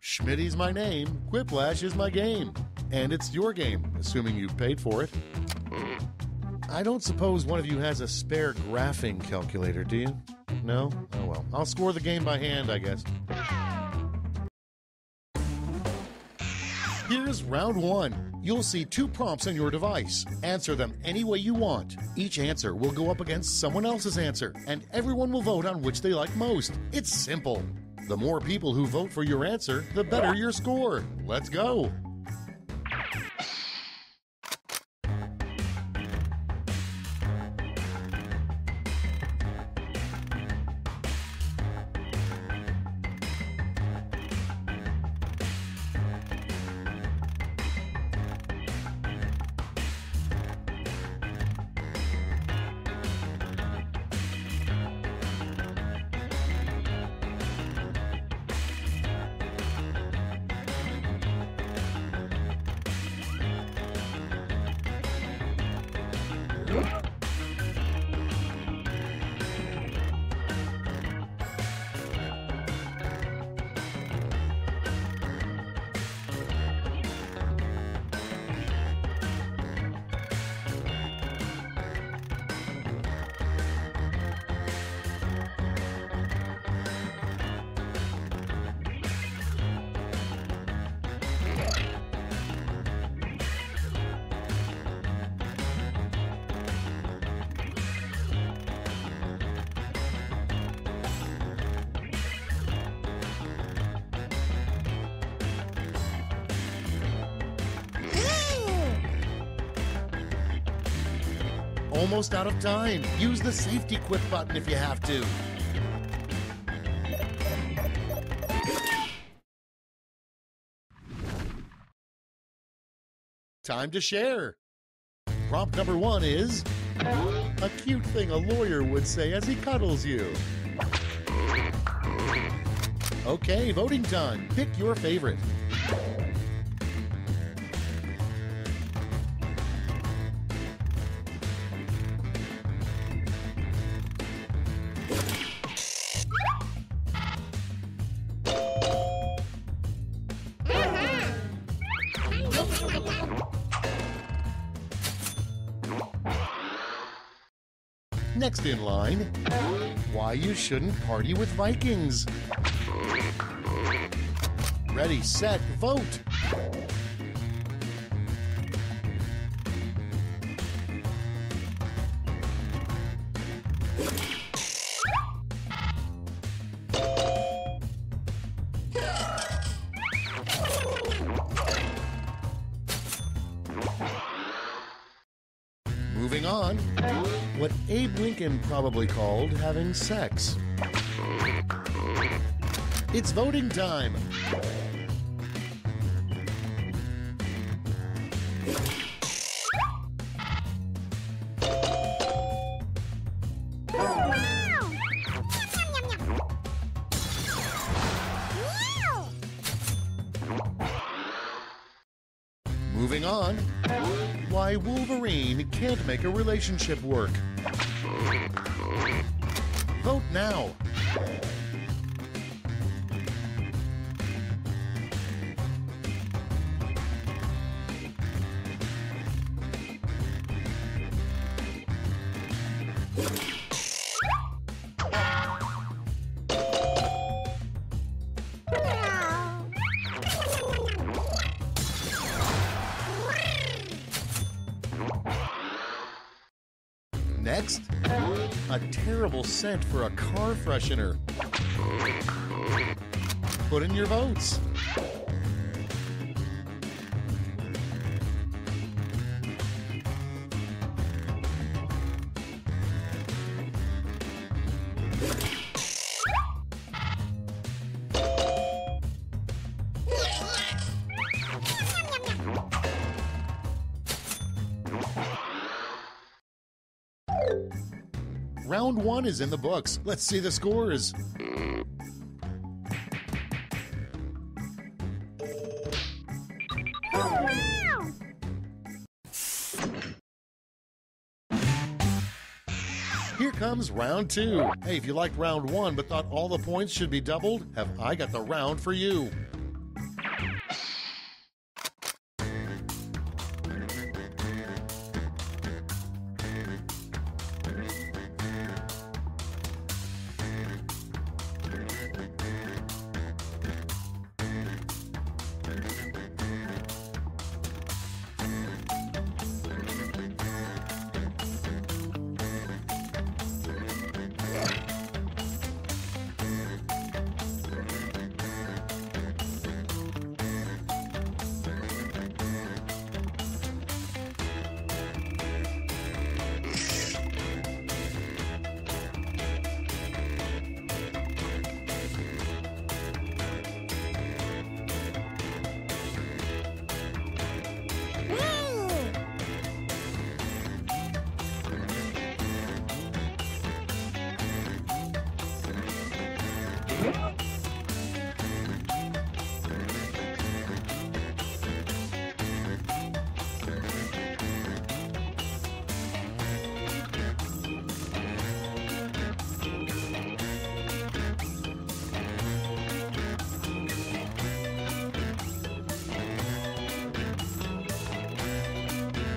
Schmitty's my name, Quiplash is my game. And it's your game, assuming you've paid for it. I don't suppose one of you has a spare graphing calculator, do you? No? Oh well. I'll score the game by hand, I guess. Here's round one. You'll see 2 prompts on your device. Answer them any way you want. Each answer will go up against someone else's answer, and everyone will vote on which they like most. It's simple. The more people who vote for your answer, the better your score. Let's go. Almost out of time. Use the safety quit button if you have to. Time to share. Prompt number 1 is a cute thing a lawyer would say as he cuddles you. Okay, voting time. Pick your favorite. Next in line, why you shouldn't party with Vikings. Ready, set, vote. Moving on, what Abe Lincoln probably called having sex. It's voting time. Moving on, why Wolverine can't make a relationship work. Vote now. Next, a terrible scent for a car freshener. Put in your votes. Round 1 is in the books. Let's see the scores. Here comes round 2. Hey, if you liked round 1 but thought all the points should be doubled, have I got the round for you.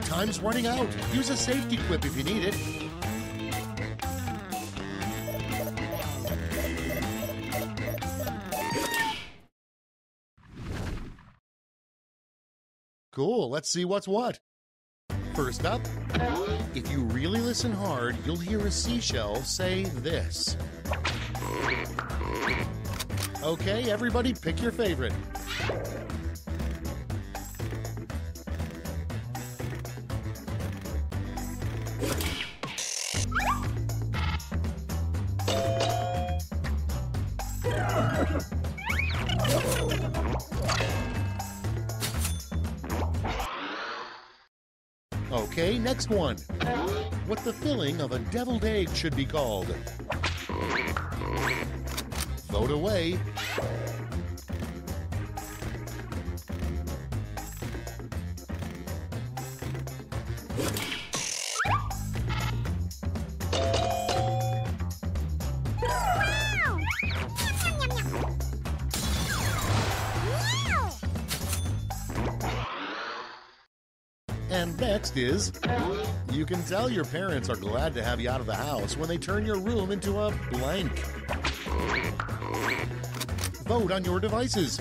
Time's running out. Use a safety quip if you need it. Cool, let's see what's what. First up, if you really listen hard, you'll hear a seashell say this. Okay, everybody pick your favorite. Okay, next one. What the filling of a deviled egg should be called. Vote away. And next is, you can tell your parents are glad to have you out of the house when they turn your room into a blank. Vote on your devices.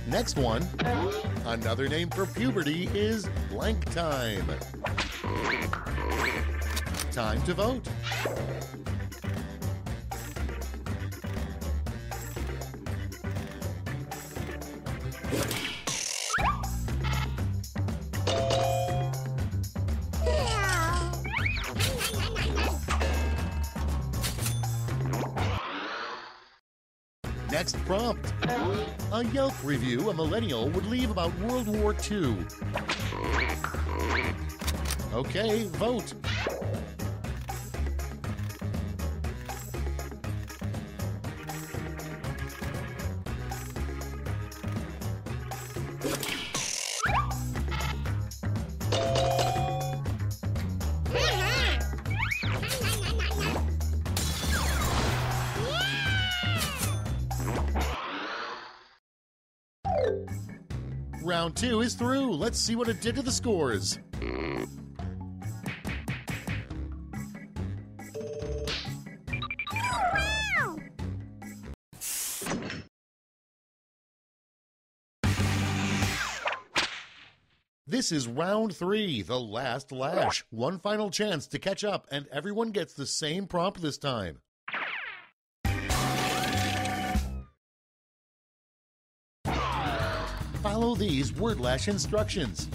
Next one, another name for puberty is blank time. Time to vote. Next prompt. A Yelp review a millennial would leave about World War II. Okay, vote. Round 2 is through. Let's see what it did to the scores. This is round 3, the last lash. One final chance to catch up, and everyone gets the same prompt this time. Follow these word lash instructions.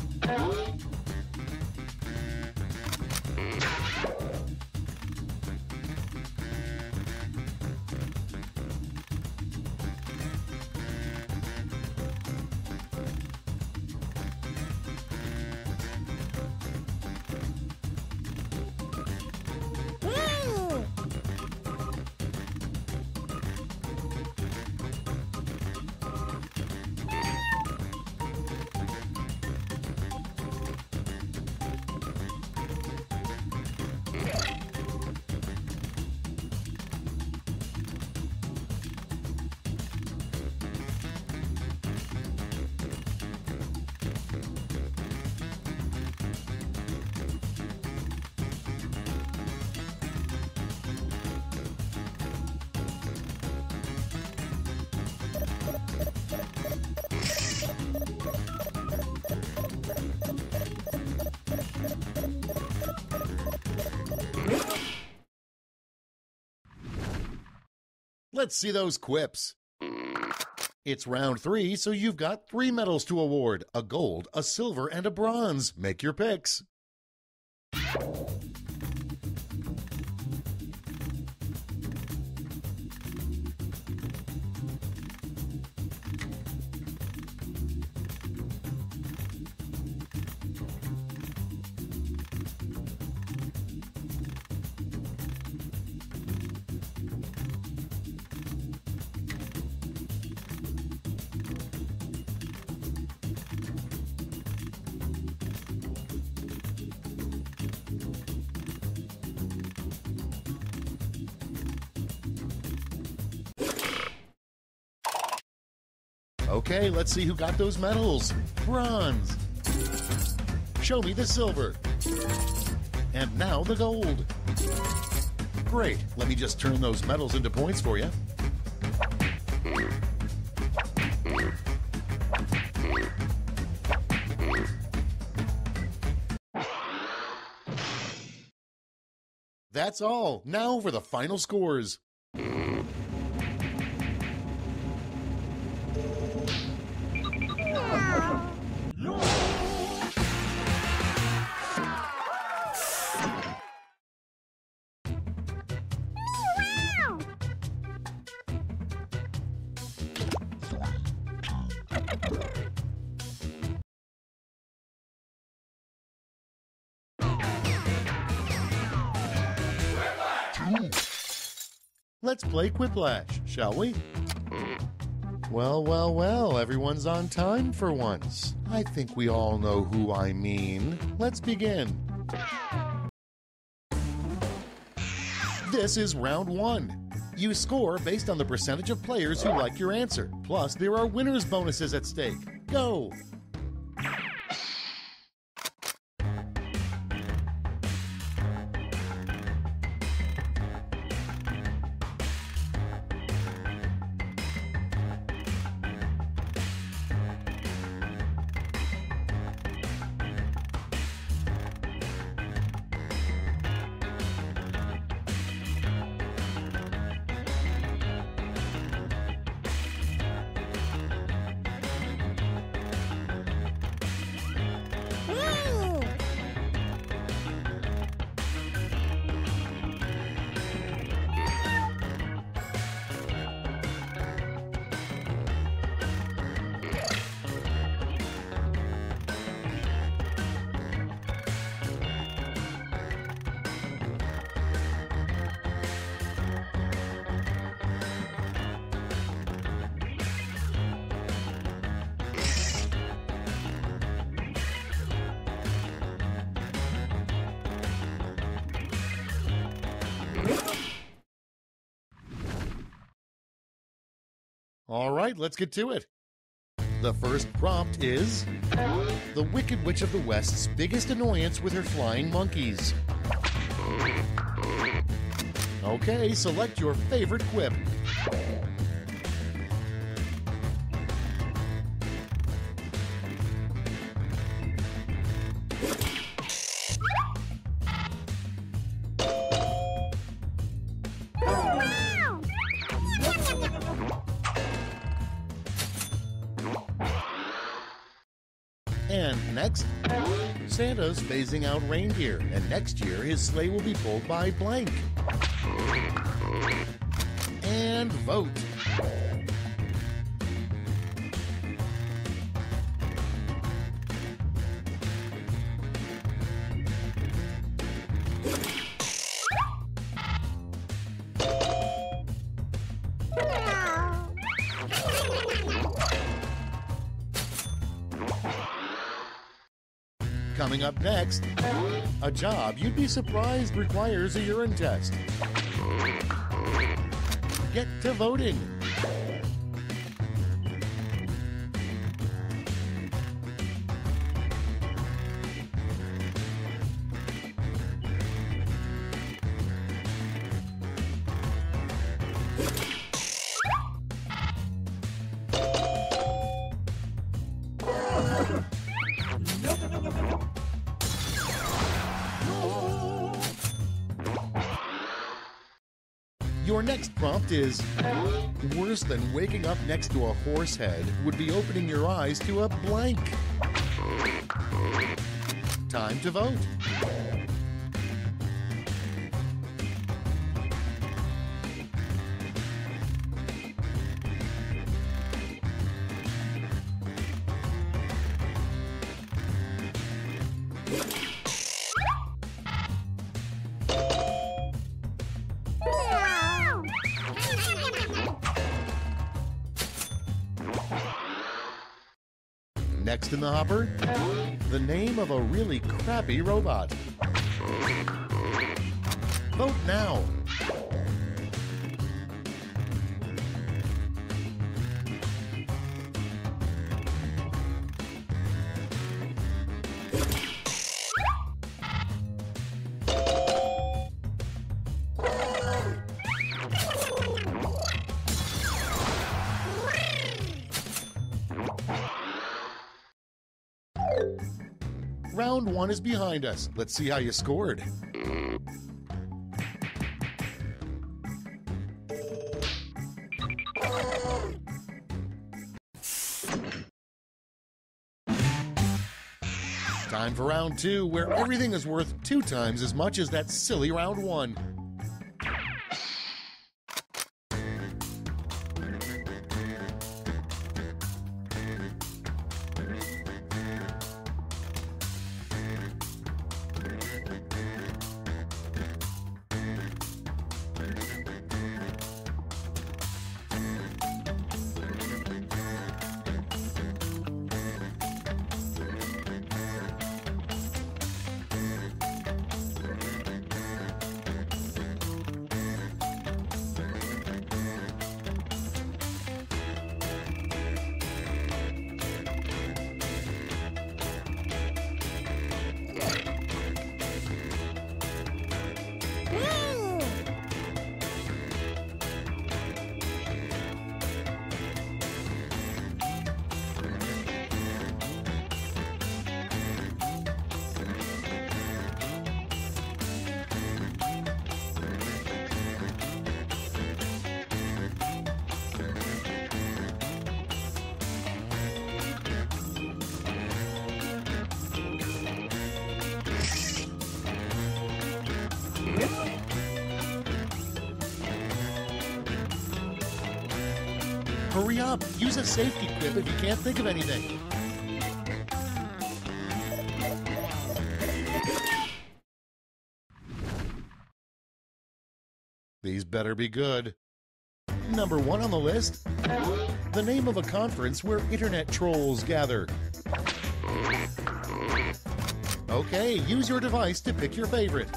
Let's see those quips. It's round 3, so you've got 3 medals to award: a gold, a silver, and a bronze. Make your picks. Okay, let's see who got those medals. Bronze. Show me the silver. And now the gold. Great. Let me just turn those medals into points for you. That's all. Now for the final scores. Let's play Quiplash, shall we? Well, well, well, everyone's on time for once. I think we all know who I mean. Let's begin. This is round 1. You score based on the percentage of players who like your answer. Plus, there are winners' bonuses at stake. Go! All right, let's get to it. The first prompt is the Wicked Witch of the West's biggest annoyance with her flying monkeys. Okay, select your favorite quip. And next, Santa's phasing out reindeer, and next year his sleigh will be pulled by blank. And vote. Coming up next, a job you'd be surprised requires a urine test. Get to voting. Your next prompt is, worse than waking up next to a horse head would be opening your eyes to a blank. Time to vote. Next in the hopper, the name of a really crappy robot. Vote now. Round one is behind us. Let's see how you scored. Time for round two, where everything is worth 2 times as much as that silly round one. Hurry up! Use a safety quip if you can't think of anything. These better be good. Number 1 on the list, the name of a conference where internet trolls gather. Okay, use your device to pick your favorite.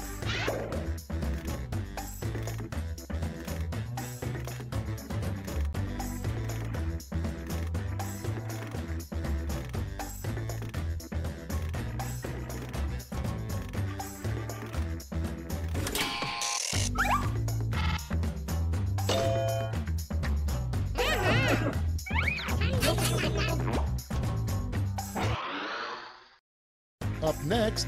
next.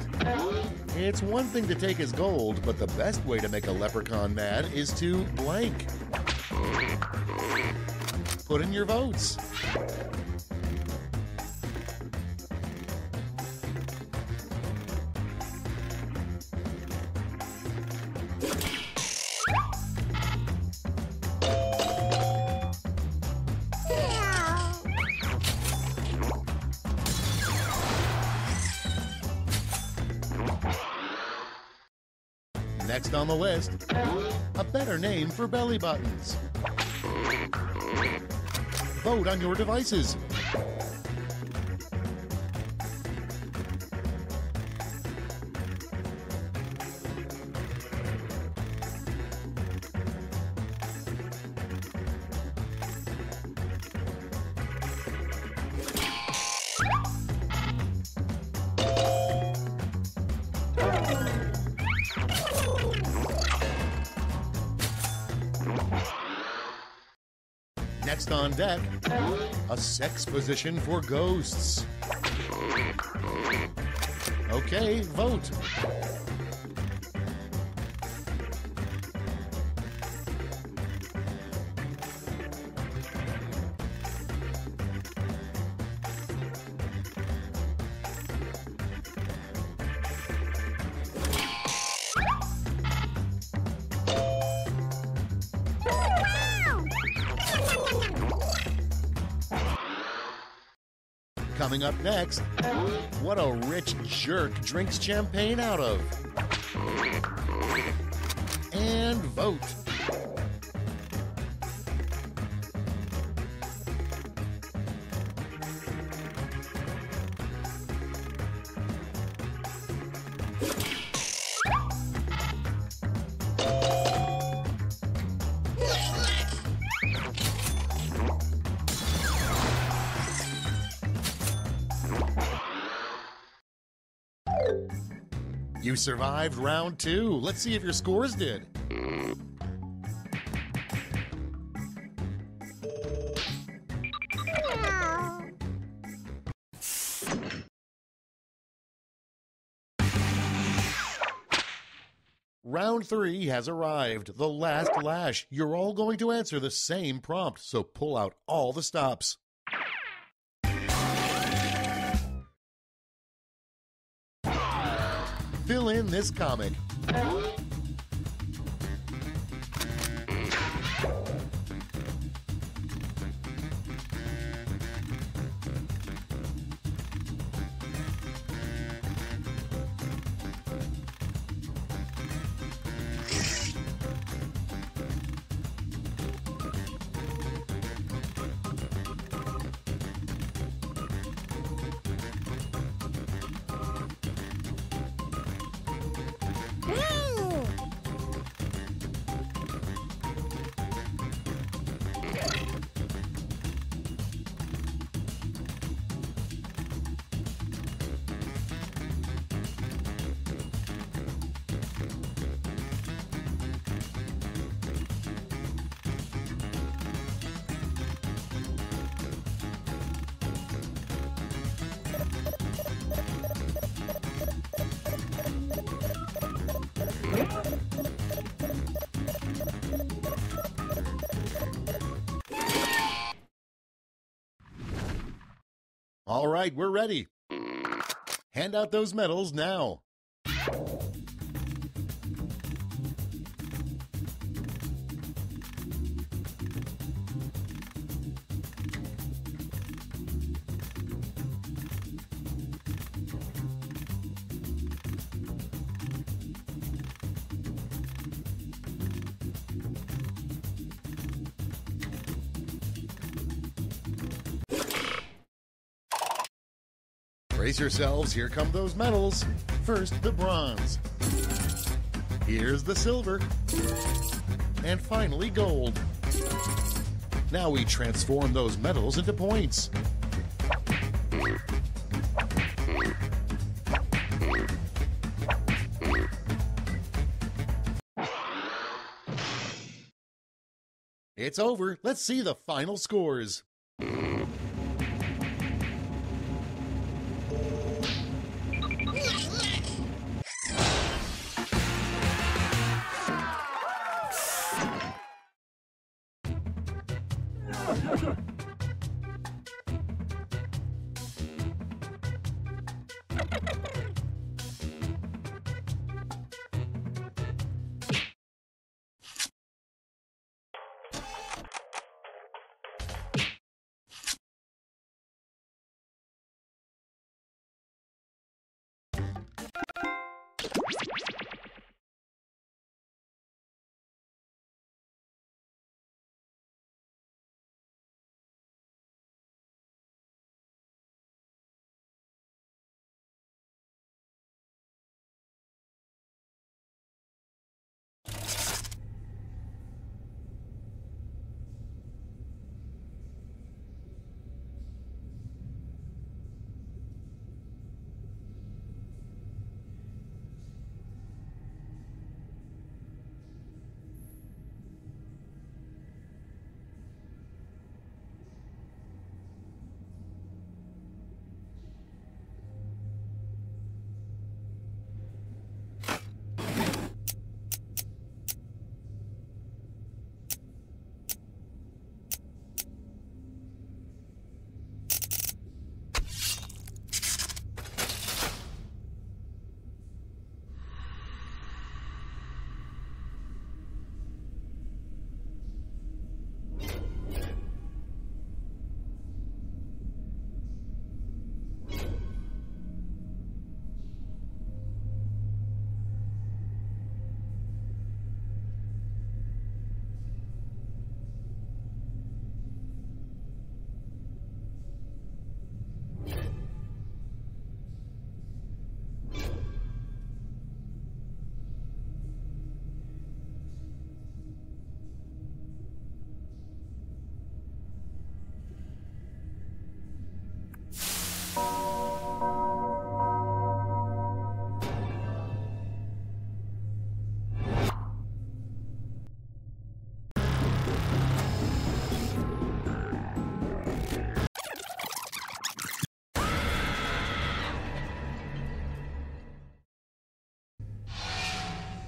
It's one thing to take his gold, but the best way to make a leprechaun mad is to blank. Put in your votes. Next on the list, a better name for belly buttons. Vote on your devices. Next on deck, a sex position for ghosts. Okay, vote. Coming up next, what a rich jerk drinks champagne out of. And vote. You survived round 2. Let's see if your scores did. Round 3 has arrived, the last lash. You're all going to answer the same prompt, so pull out all the stops. Fill in this comic. All right, we're ready. Hand out those medals now. Brace yourselves, here come those medals. First, the bronze. Here's the silver. And finally, gold. Now we transform those medals into points. It's over. Let's see the final scores.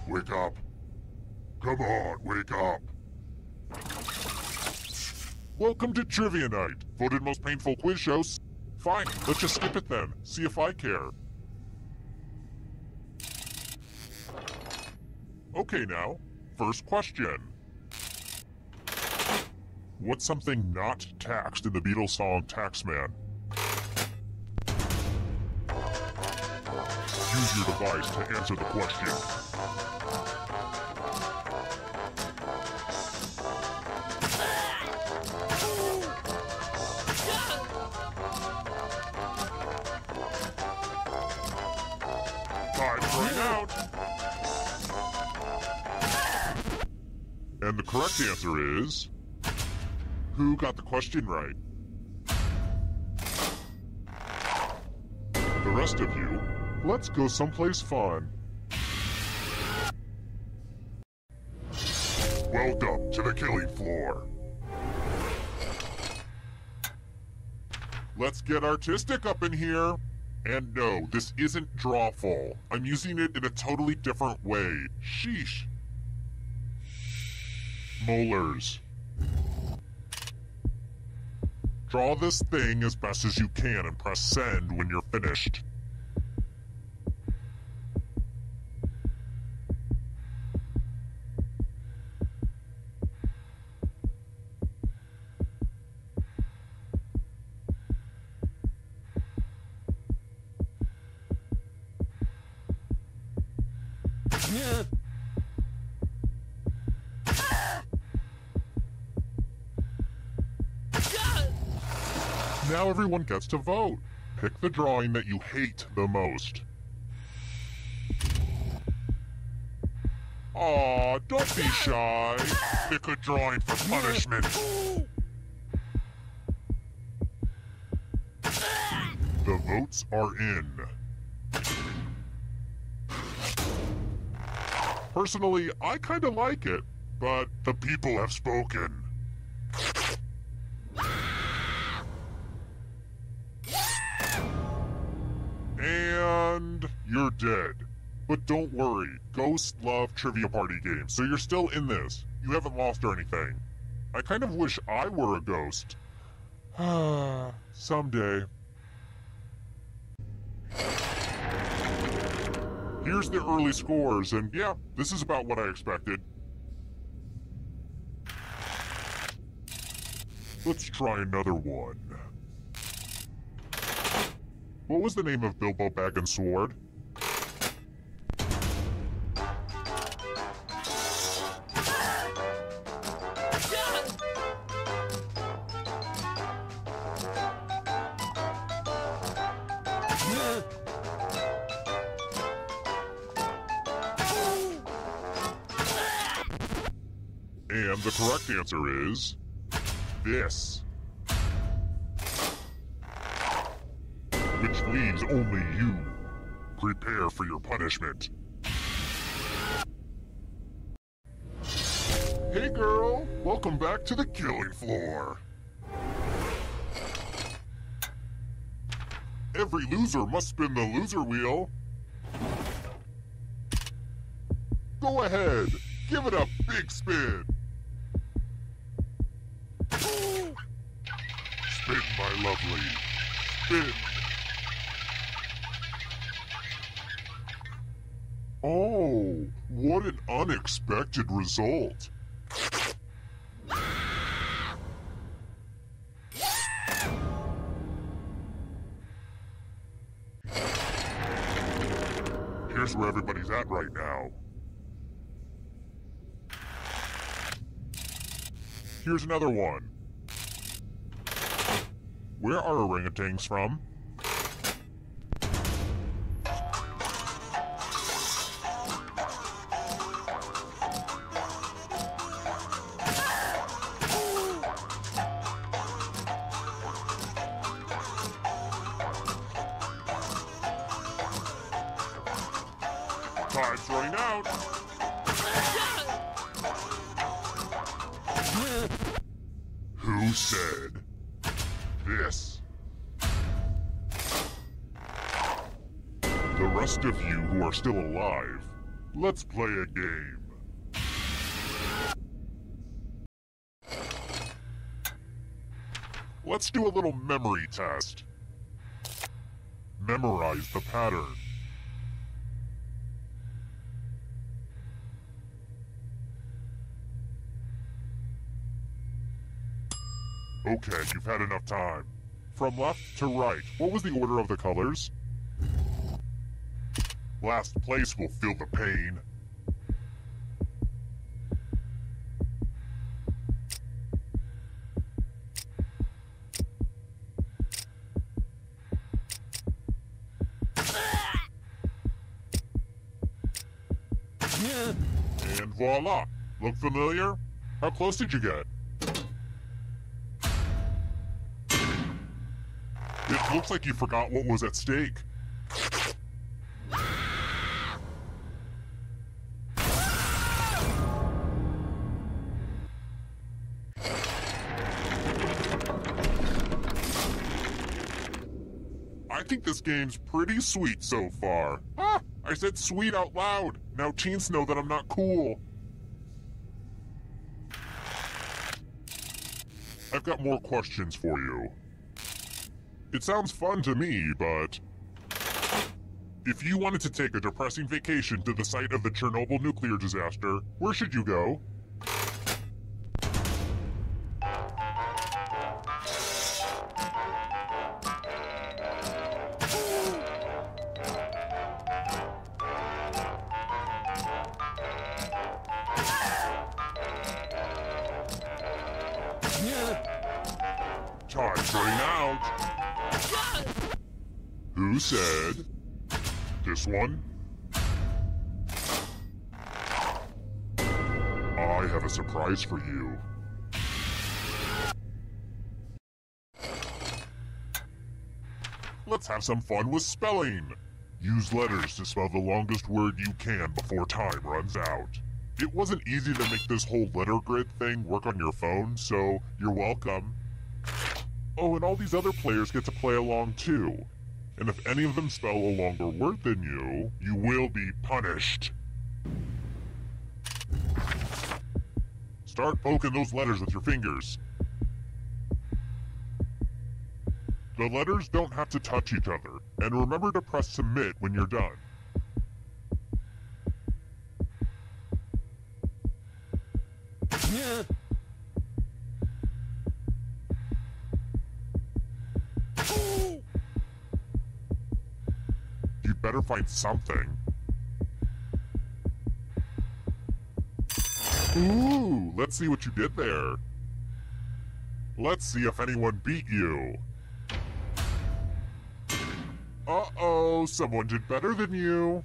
Wake up. Come on, wake up. Welcome to Trivia Night. Voted most painful quiz shows. Fine, let's just skip it then. See if I care. Okay now, first question. What's something not taxed in the Beatles song Taxman? Use your device to answer the question. Time's running out. And the correct answer is... Who got the question right? The rest of you, let's go someplace fun. Welcome to the killing floor. Let's get artistic up in here. And no, this isn't drawful. I'm using it in a totally different way. Sheesh. Molars. Draw this thing as best as you can and press send when you're finished. Now everyone gets to vote. Pick the drawing that you hate the most. Aw, don't be shy. Pick a drawing for punishment. The votes are in. Personally, I kinda like it, but the people have spoken. And you're dead. But don't worry, ghosts love trivia party games, so you're still in this. You haven't lost or anything. I kind of wish I were a ghost. Someday. Here's the early scores, and yeah, this is about what I expected. Let's try another one. What was the name of Bilbo Baggins' sword? And the correct answer is... this. Which leaves only you. Prepare for your punishment. Hey girl, welcome back to the killing floor. Every loser must spin the loser wheel. Go ahead, give it a big spin. Spin, my lovely. Spin. Oh, what an unexpected result. Here's where everybody's at right now. Here's another one. Where are orangutans from? Time's running out. Who said this? The rest of you who are still alive, Let's play a game. Let's do a little memory test. Memorize the pattern. Okay, you've had enough time. From left to right, what was the order of the colors? Last place will feel the pain. And voila! Look familiar? How close did you get? It looks like you forgot what was at stake. I think this game's pretty sweet so far. Ah! I said sweet out loud. Now teens know that I'm not cool. I've got more questions for you. It sounds fun to me, but if you wanted to take a depressing vacation to the site of the Chernobyl nuclear disaster, where should you go? Time's running out. Who said? This one? I have a surprise for you. Let's have some fun with spelling. Use letters to spell the longest word you can before time runs out. It wasn't easy to make this whole letter grid thing work on your phone, so you're welcome. Oh, and all these other players get to play along too. And if any of them spell a longer word than you, you will be punished. Start poking those letters with your fingers. The letters don't have to touch each other, and remember to press submit when you're done. You'd better find something. Ooh, let's see what you did there. Let's see if anyone beat you. Uh-oh, someone did better than you.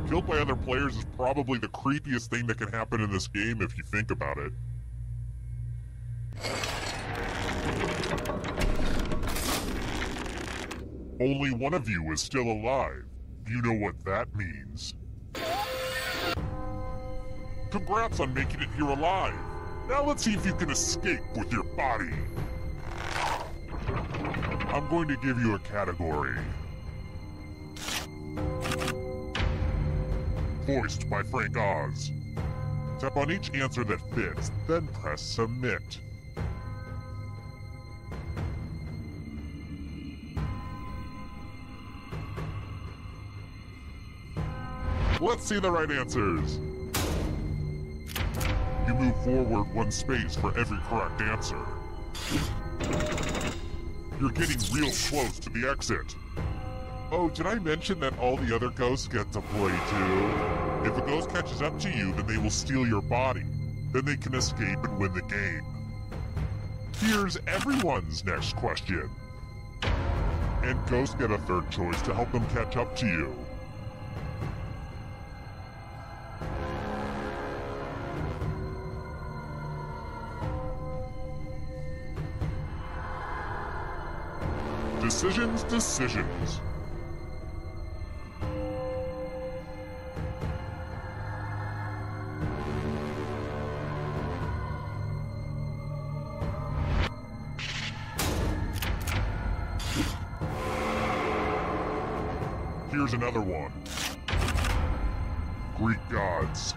Killed by other players is probably the creepiest thing that can happen in this game if you think about it. Only one of you is still alive. You know what that means. Congrats on making it here alive. Now let's see if you can escape with your body. I'm going to give you a category. Voiced by Frank Oz. Tap on each answer that fits, then press submit. Let's see the right answers. You move forward one space for every correct answer. You're getting real close to the exit. Oh, did I mention that all the other ghosts get to play too? If a ghost catches up to you, then they will steal your body. Then they can escape and win the game. Here's everyone's next question. And ghosts get a third choice to help them catch up to you. Decisions, decisions. Here's another one. Greek gods.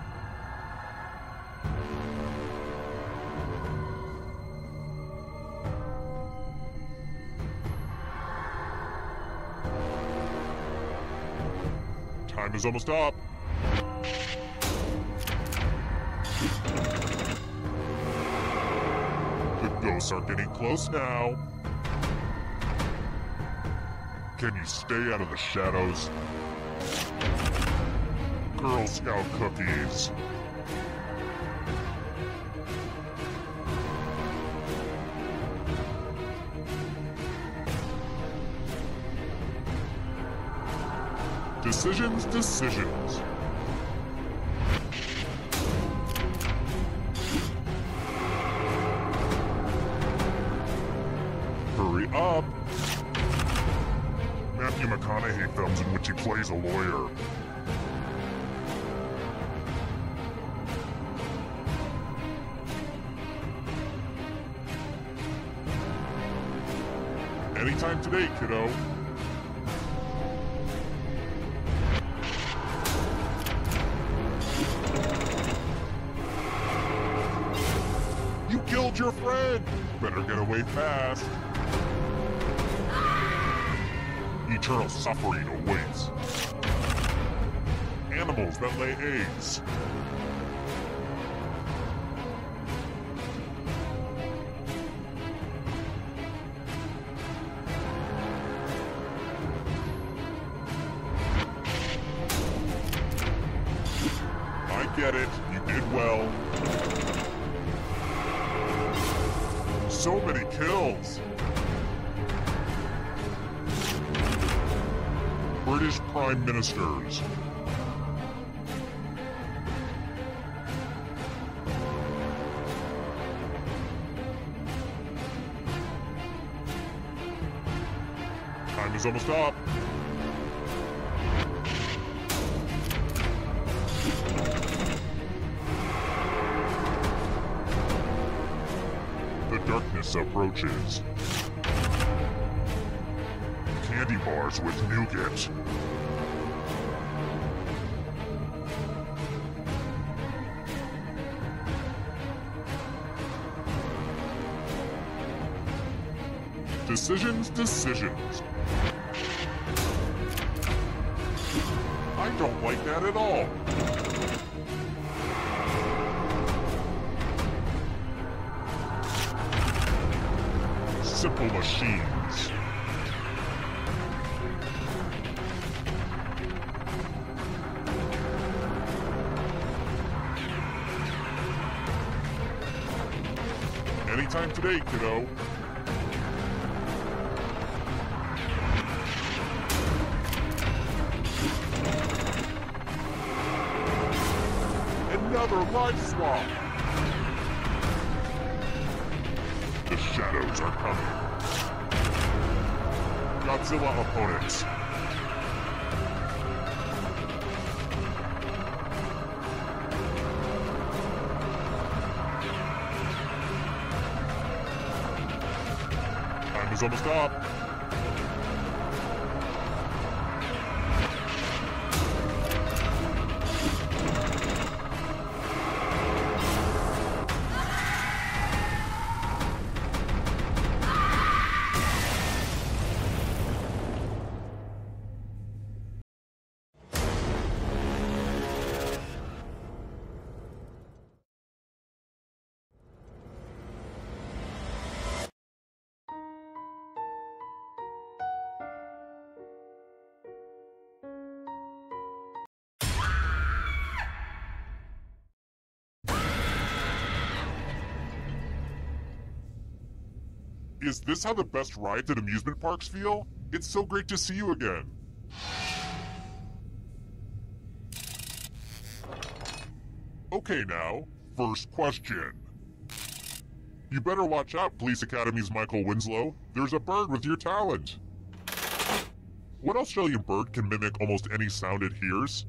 Time is almost up. The ghosts are getting close now. Can you stay out of the shadows? Girl Scout cookies. Decisions, decisions. Hurry up. Matthew McConaughey films in which he plays a lawyer. Anytime today, kiddo. You killed your friend! Better get away fast. Eternal suffering awaits. Animals that lay eggs. I get it. You did well. So many kills. British Prime Ministers. Time is almost up. The darkness approaches. Candy bars with nougat. Decisions, decisions. I don't like that at all. Simple machines. Anytime today, kiddo. Another life swap. The shadows are coming. Godzilla opponents. Time is almost up. Is this how the best rides at amusement parks feel? It's so great to see you again. Okay now, first question. You better watch out, Police Academy's Michael Winslow. There's a bird with your talent. What Australian bird can mimic almost any sound it hears?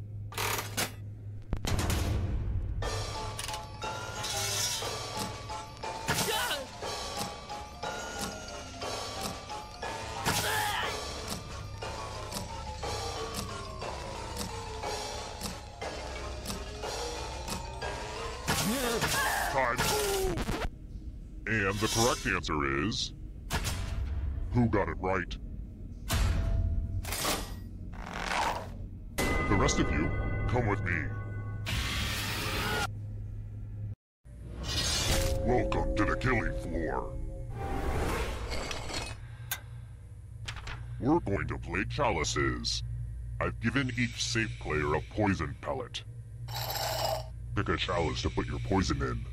time. And the correct answer is... Who got it right? The rest of you, come with me. Welcome to the killing floor. We're going to play chalices. I've given each safe player a poison pellet. Pick a chalice to put your poison in.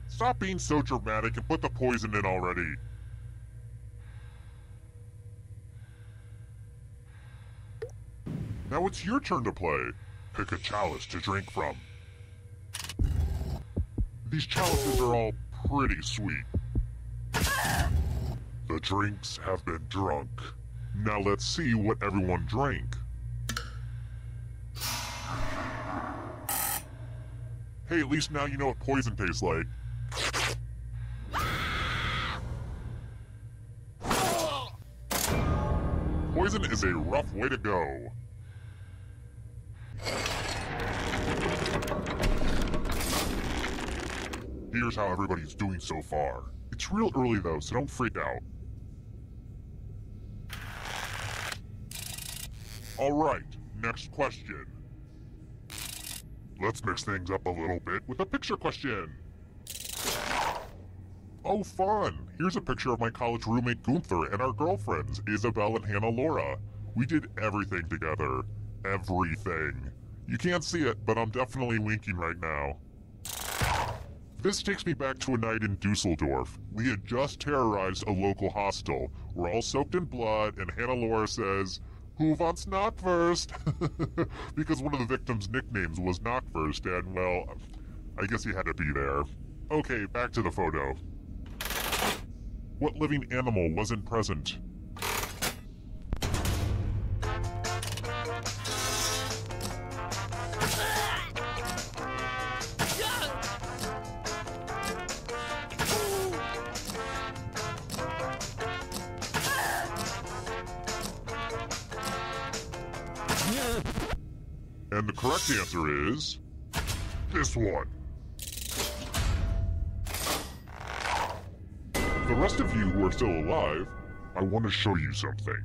Stop being so dramatic and put the poison in already. Now it's your turn to play. Pick a chalice to drink from. These chalices are all pretty sweet. The drinks have been drunk. Now let's see what everyone drank. Hey, at least now you know what poison tastes like. Poison is a rough way to go. Here's how everybody's doing so far. It's real early though, so don't freak out. Alright, next question. Let's mix things up a little bit with a picture question. Oh, fun! Here's a picture of my college roommate Gunther and our girlfriends, Isabel and Hannah Laura. We did everything together. Everything. You can't see it, but I'm definitely winking right now. This takes me back to a night in Dusseldorf. We had just terrorized a local hostel. We're all soaked in blood, and Hannah Laura says, "Who wants Knockwurst?" Because one of the victims' nicknames was Knockwurst, and, well, I guess he had to be there. Okay, back to the photo. What living animal wasn't present? And the correct answer is... this one. The rest of you who are still alive, I want to show you something.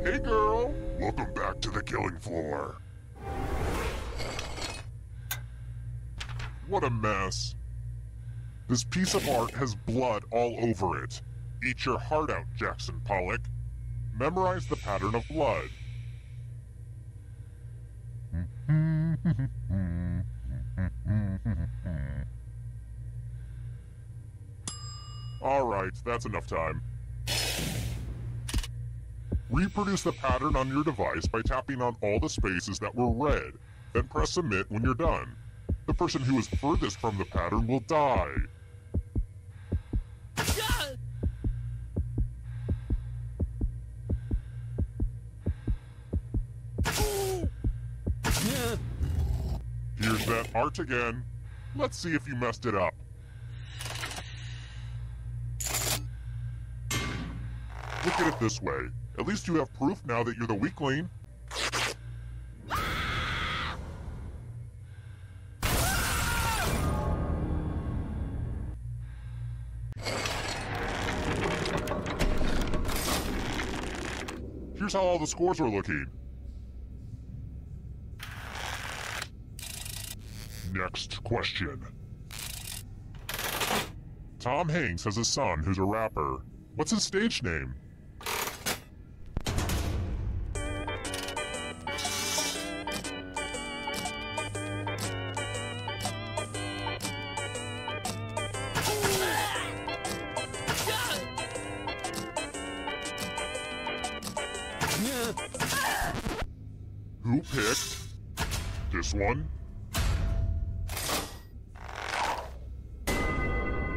Hey girl! Welcome back to the killing floor. What a mess. This piece of art has blood all over it. Eat your heart out, Jackson Pollock. Memorize the pattern of blood. Alright, that's enough time. Reproduce the pattern on your device by tapping on all the spaces that were red, then press submit when you're done. The person who is furthest from the pattern will die. Here's that art again. Let's see if you messed it up. Look at it this way. At least you have proof now that you're the weakling. Here's how all the scores are looking. Next question. Tom Hanks has a son who's a rapper. What's his stage name? Who picked this one?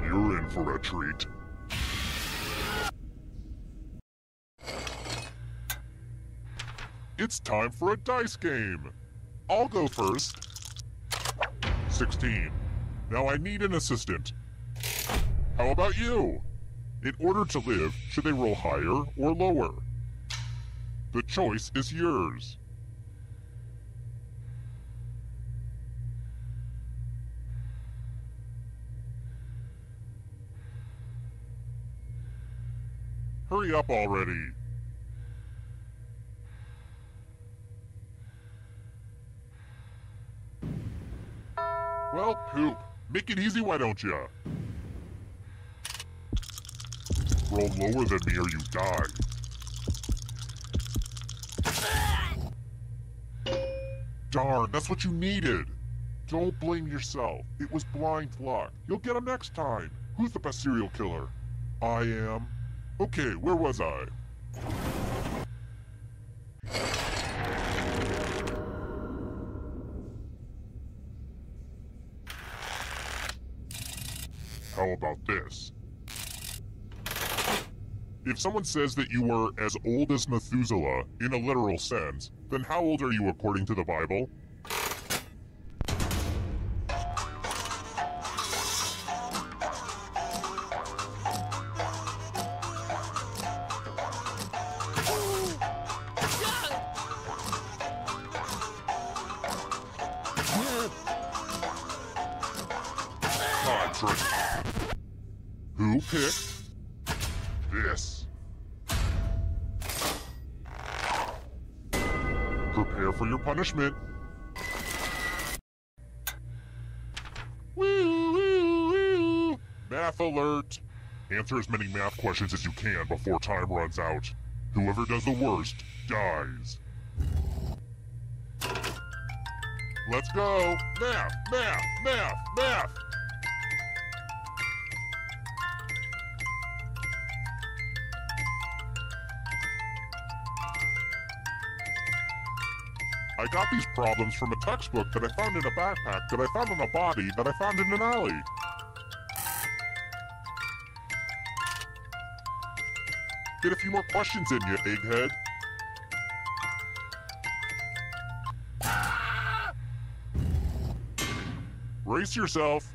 You're in for a treat. It's time for a dice game. I'll go first. 16. Now I need an assistant. How about you? In order to live, should they roll higher or lower? The choice is yours. Hurry up already. Well, poop. Make it easy, why don't ya? Roll lower than me or you die. Darn, that's what you needed. Don't blame yourself. It was blind luck. You'll get him next time. Who's the best serial killer? I am. Okay, where was I? How about this? If someone says that you were as old as Methuselah, in a literal sense, then how old are you according to the Bible? Who picked this? Prepare for your punishment. Woo, woo, woo. Math alert. Answer as many math questions as you can before time runs out. Whoever does the worst dies. Let's go. Math, math, math, math. I got these problems from a textbook that I found in a backpack that I found on a body that I found in an alley. Get a few more questions in you, egghead. Brace yourself.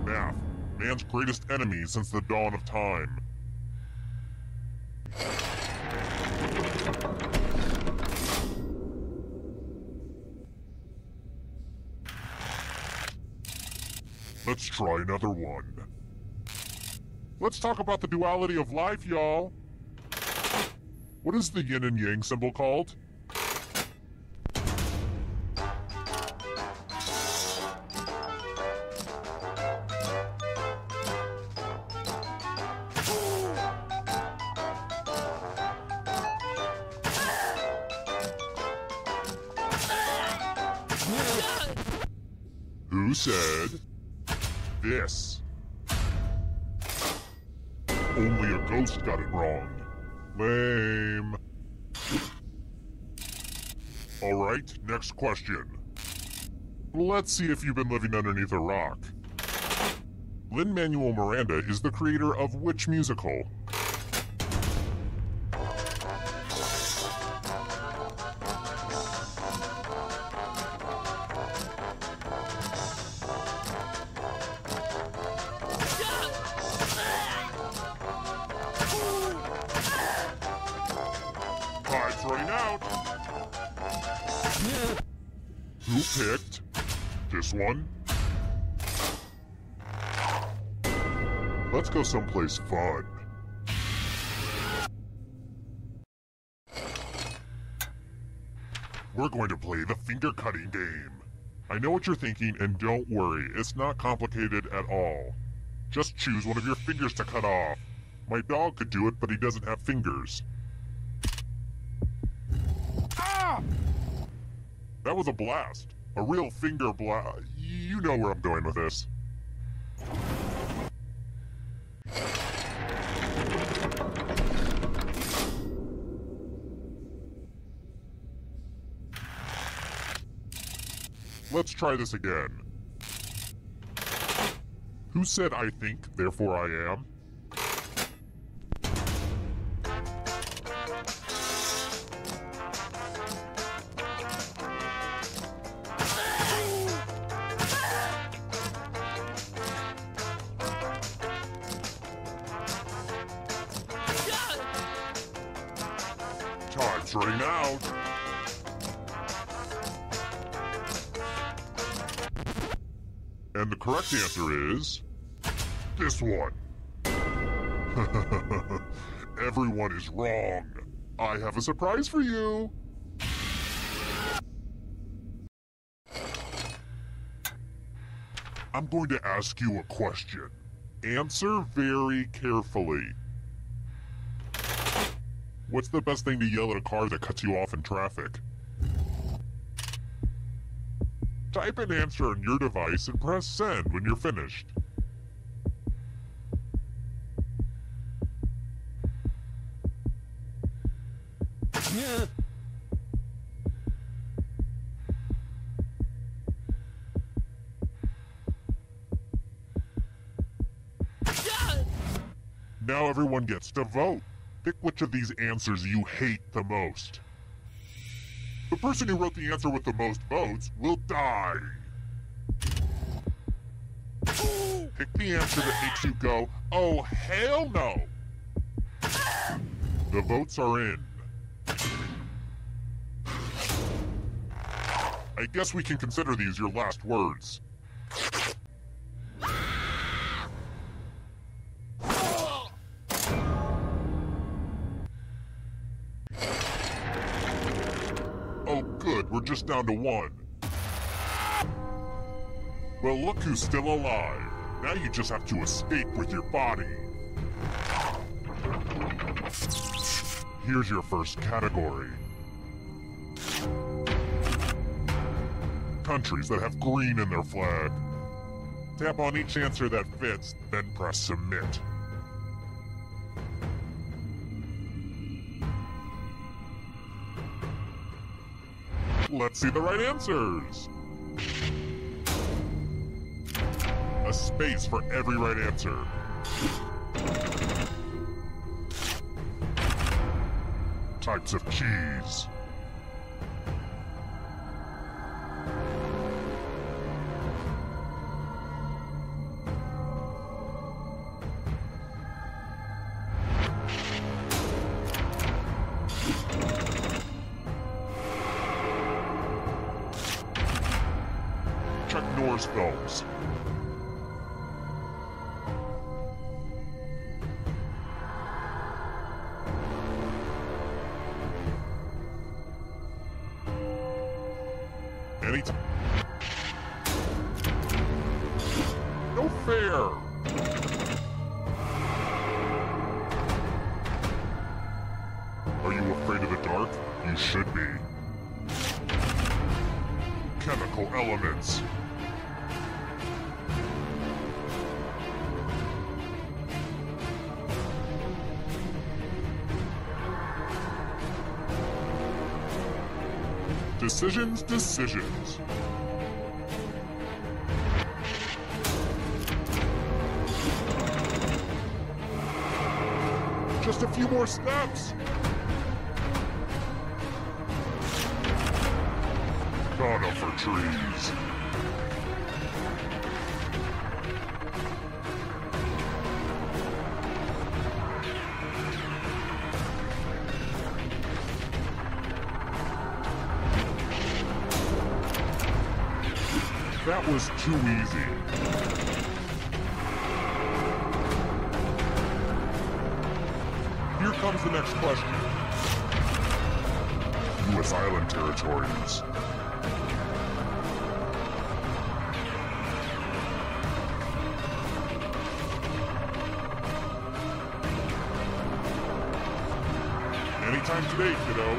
Math, man's greatest enemy since the dawn of time. Let's try another one. Let's talk about the duality of life, y'all. What is the yin and yang symbol called? Who said this? Only a ghost got it wrong. Lame. Alright, next question. Let's see if you've been living underneath a rock. Lin-Manuel Miranda is the creator of which musical? Time's running out. Who picked this one? Let's go someplace fun. We're going to play the finger-cutting game. I know what you're thinking, and don't worry, it's not complicated at all. Just choose one of your fingers to cut off. My dog could do it, but he doesn't have fingers. Ah! That was a blast. A real finger blast. You know where I'm going with this. Let's try this again. Who said I think, therefore I am? Answering now. And the correct answer is this one. Everyone is wrong. I have a surprise for you. I'm going to ask you a question. Answer very carefully. What's the best thing to yell at a car that cuts you off in traffic? Type an answer on your device and press send when you're finished. Now everyone gets to vote. Pick which of these answers you hate the most. The person who wrote the answer with the most votes will die. Pick the answer that makes you go, oh hell no! The votes are in. I guess we can consider these your last words. Oh good, we're just down to one. Well, look who's still alive. Now you just have to escape with your body. Here's your first category. Countries that have green in their flag. Tap on each answer that fits, then press submit. Let's see the right answers. A space for every right answer. Types of cheese. Chuck Norris films. No fair. Are you afraid of the dark? You should be. Chemical elements. Decisions. Just a few more steps. Conifer trees. That was too easy. Here comes the next question. U.S. island territories. Anytime today, kiddo.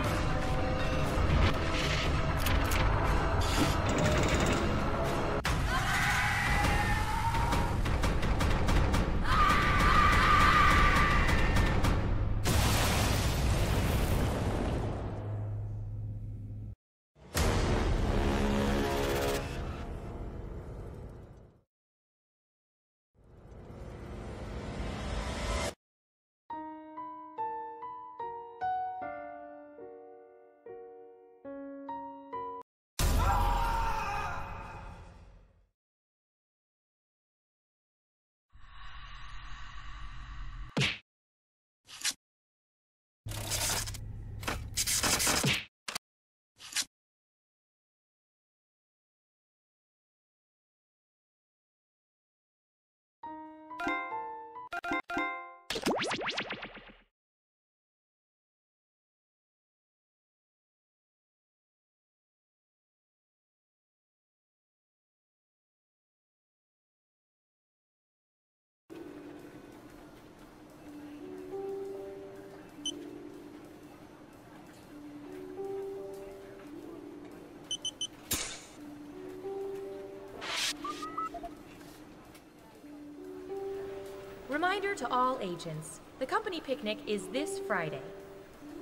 Reminder to all agents, the company picnic is this Friday.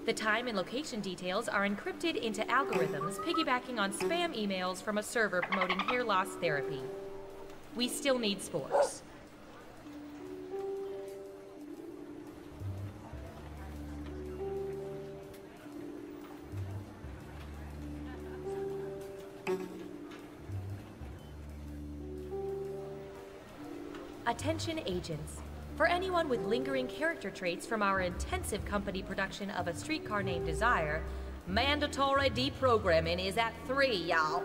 The time and location details are encrypted into algorithms piggybacking on spam emails from a server promoting hair loss therapy. We still need sporks. Attention agents. For anyone with lingering character traits from our intensive company production of A Streetcar Named Desire, mandatory deprogramming is at 3, y'all.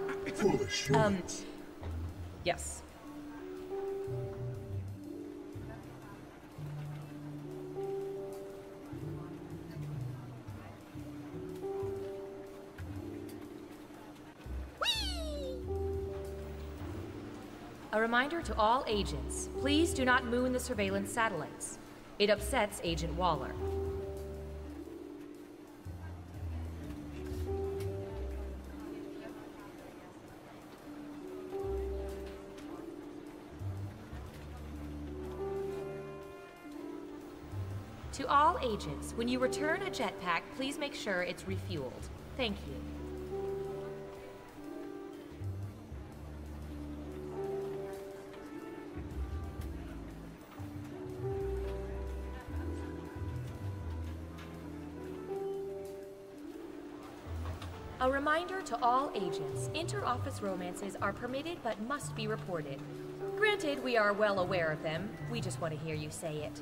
Yes. A reminder to all agents, please do not moon the surveillance satellites. It upsets Agent Waller. To all agents, when you return a jetpack, please make sure it's refueled. Thank you. A reminder to all agents, inter-office romances are permitted but must be reported. Granted, we are well aware of them. We just want to hear you say it.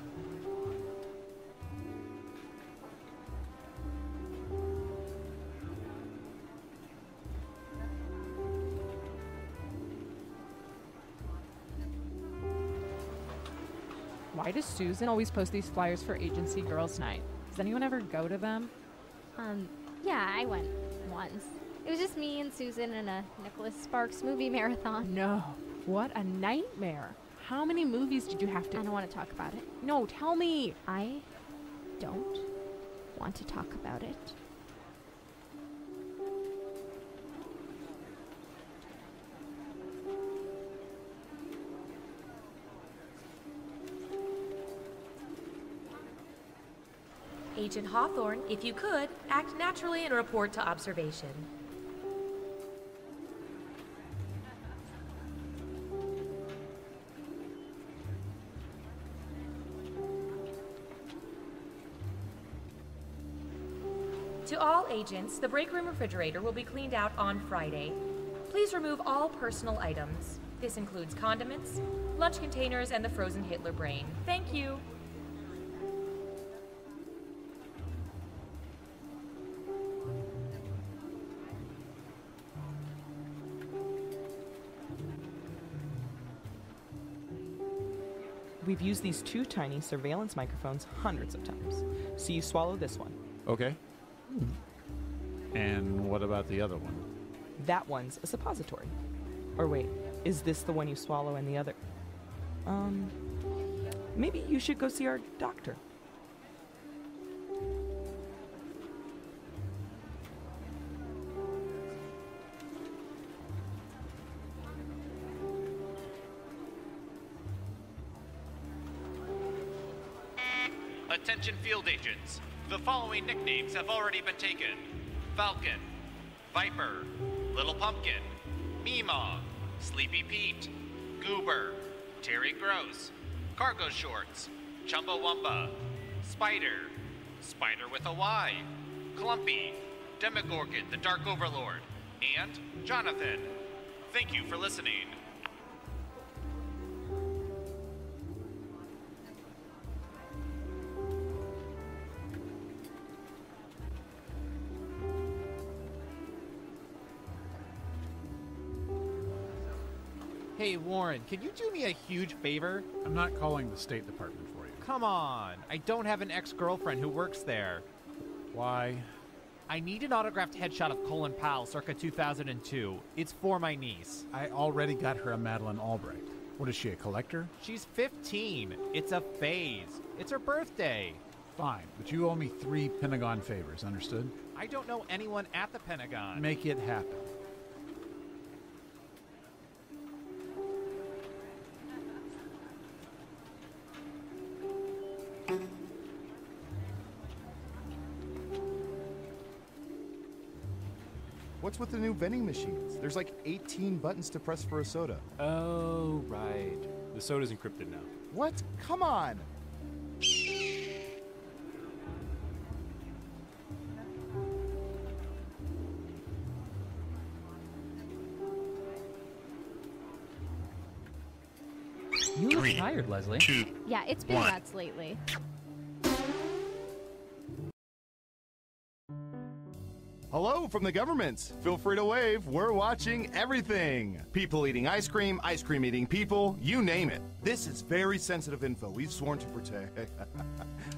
Why does Susan always post these flyers for Agency Girls' Night? Does anyone ever go to them? Yeah, I went once. It was just me and Susan and a Nicholas Sparks movie marathon. No. What a nightmare. How many movies did you have to... I don't want to talk about it. No, tell me. I don't want to talk about it. Agent Hawthorne, if you could, act naturally and report to observation. To all agents, the break room refrigerator will be cleaned out on Friday. Please remove all personal items. This includes condiments, lunch containers, and the frozen Hitler brain. Thank you. We've used these two tiny surveillance microphones hundreds of times. So you swallow this one. Okay. And what about the other one? That one's a suppository. Or wait, is this the one you swallow and the other? Maybe you should go see our doctor. Attention field agents. The following nicknames have already been taken. Falcon, Viper, Little Pumpkin, Meemaw, Sleepy Pete, Goober, Terry Gross, Cargo Shorts, Chumbawamba, Spider, Spider with a Y, Clumpy, Demogorgon, the Dark Overlord, and Jonathan. Thank you for listening. Hey, Warren, can you do me a huge favor? I'm not calling the State Department for you. Come on, I don't have an ex-girlfriend who works there. Why? I need an autographed headshot of Colin Powell circa 2002. It's for my niece. I already got her a Madeleine Albright. What is she, a collector? She's 15. It's a phase. It's her birthday. Fine, but you owe me 3 Pentagon favors, understood? I don't know anyone at the Pentagon. Make it happen. What's with the new vending machines? There's like 18 buttons to press for a soda. Oh, right. The soda's encrypted now. What? Come on! You look tired, Leslie. Yeah, it's been nuts lately. Hello from the government. Feel free to wave. We're watching everything. People eating ice cream eating people, you name it. This is very sensitive info. We've sworn to protect.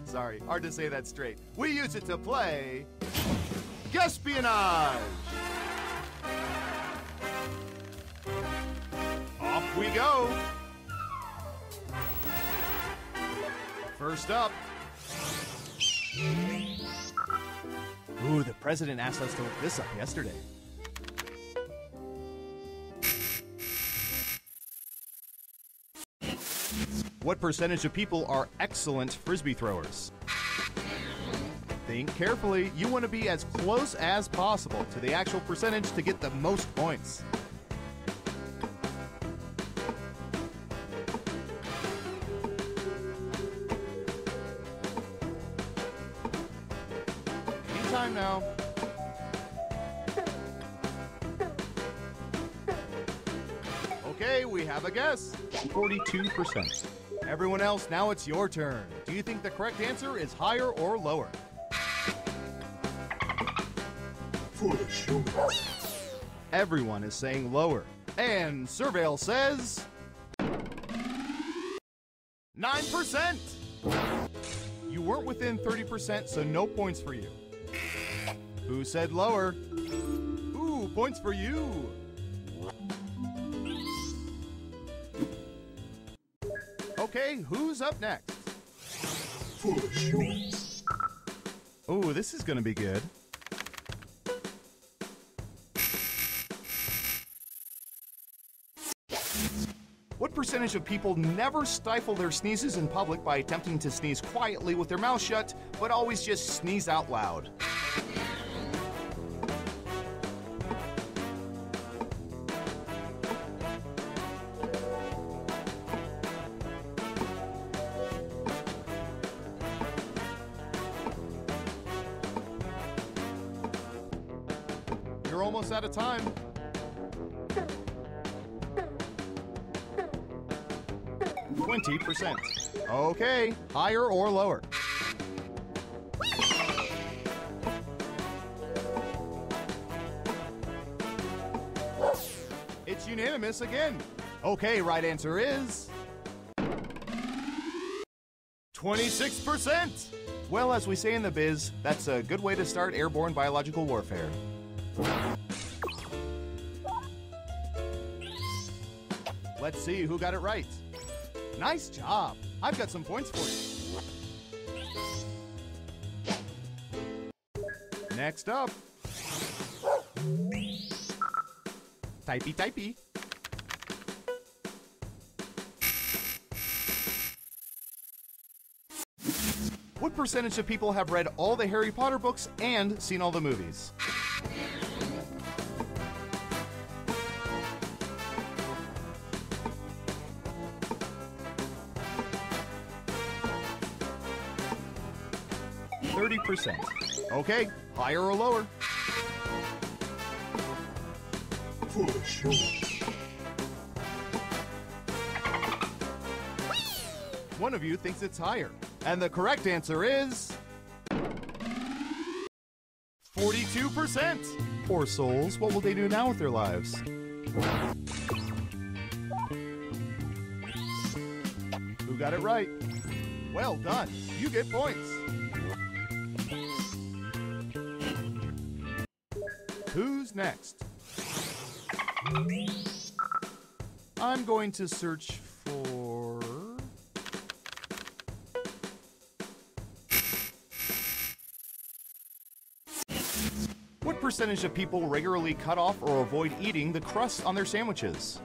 Sorry, hard to say that straight. We use it to play Guespionage. Off we go. First up. Ooh, the president asked us to look this up yesterday. What percentage of people are excellent frisbee throwers? Think carefully. You want to be as close as possible to the actual percentage to get the most points. Time now. Okay, we have a guess. 42%. Everyone else, now it's your turn. Do you think the correct answer is higher or lower? For sure. Everyone is saying lower. And Surveil says 9%. You weren't within 30%, so no points for you. Who said lower? Ooh, points for you. Okay, who's up next? Ooh, this is gonna be good. What percentage of people never stifle their sneezes in public by attempting to sneeze quietly with their mouth shut, but always just sneeze out loud? You're almost out of time. %. Okay, higher or lower? It's unanimous again. Okay, right answer is 26%. Well, as we say in the biz, that's a good way to start airborne biological warfare. Let's see who got it right. Nice job. I've got some points for you. Next up. Typey. What percentage of people have read all the Harry Potter books and seen all the movies? %. Okay, higher or lower? For sure. One of you thinks it's higher. And the correct answer is 42%. Poor souls, what will they do now with their lives? Who got it right? Well done. You get points. Who's next? I'm going to search for... What percentage of people regularly cut off or avoid eating the crust on their sandwiches?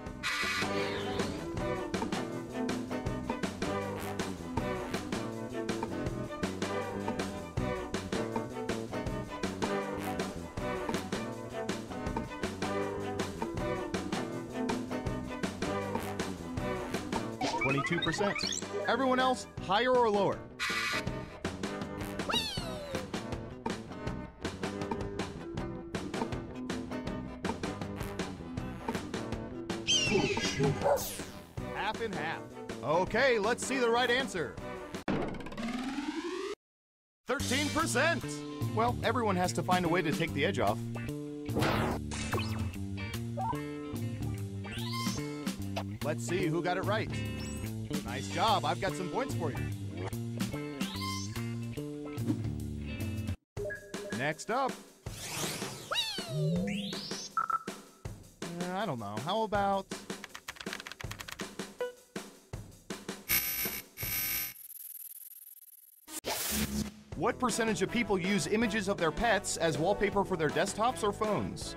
%. Everyone else, higher or lower? Half and half. Okay, let's see the right answer. 13%. Well, everyone has to find a way to take the edge off. Let's see who got it right. Nice job. I've got some points for you. Next up. I don't know. How about... What percentage of people use images of their pets as wallpaper for their desktops or phones?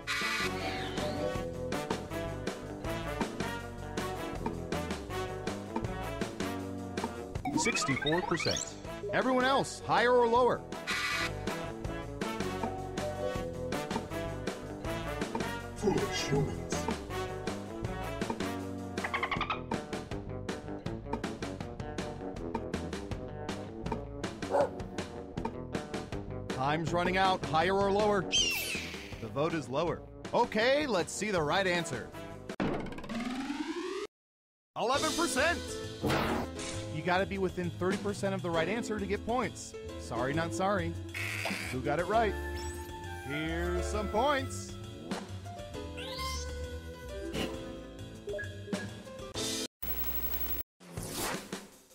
%. Everyone else, higher or lower? Foolish humans. Time's running out. Higher or lower? The vote is lower. Okay, let's see the right answer. 11%. You gotta be within 30% of the right answer to get points. Sorry, not sorry. Who got it right? Here's some points.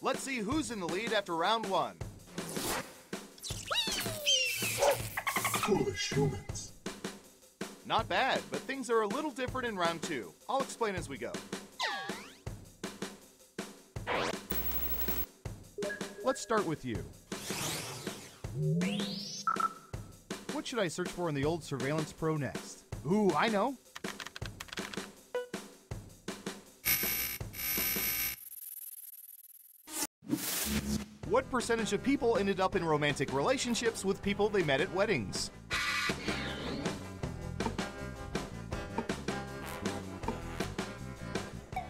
Let's see who's in the lead after round one. Foolish humans. Not bad, but things are a little different in round two. I'll explain as we go. Let's start with you. What should I search for in the old Surveillance Pro next? Ooh, I know. What percentage of people ended up in romantic relationships with people they met at weddings?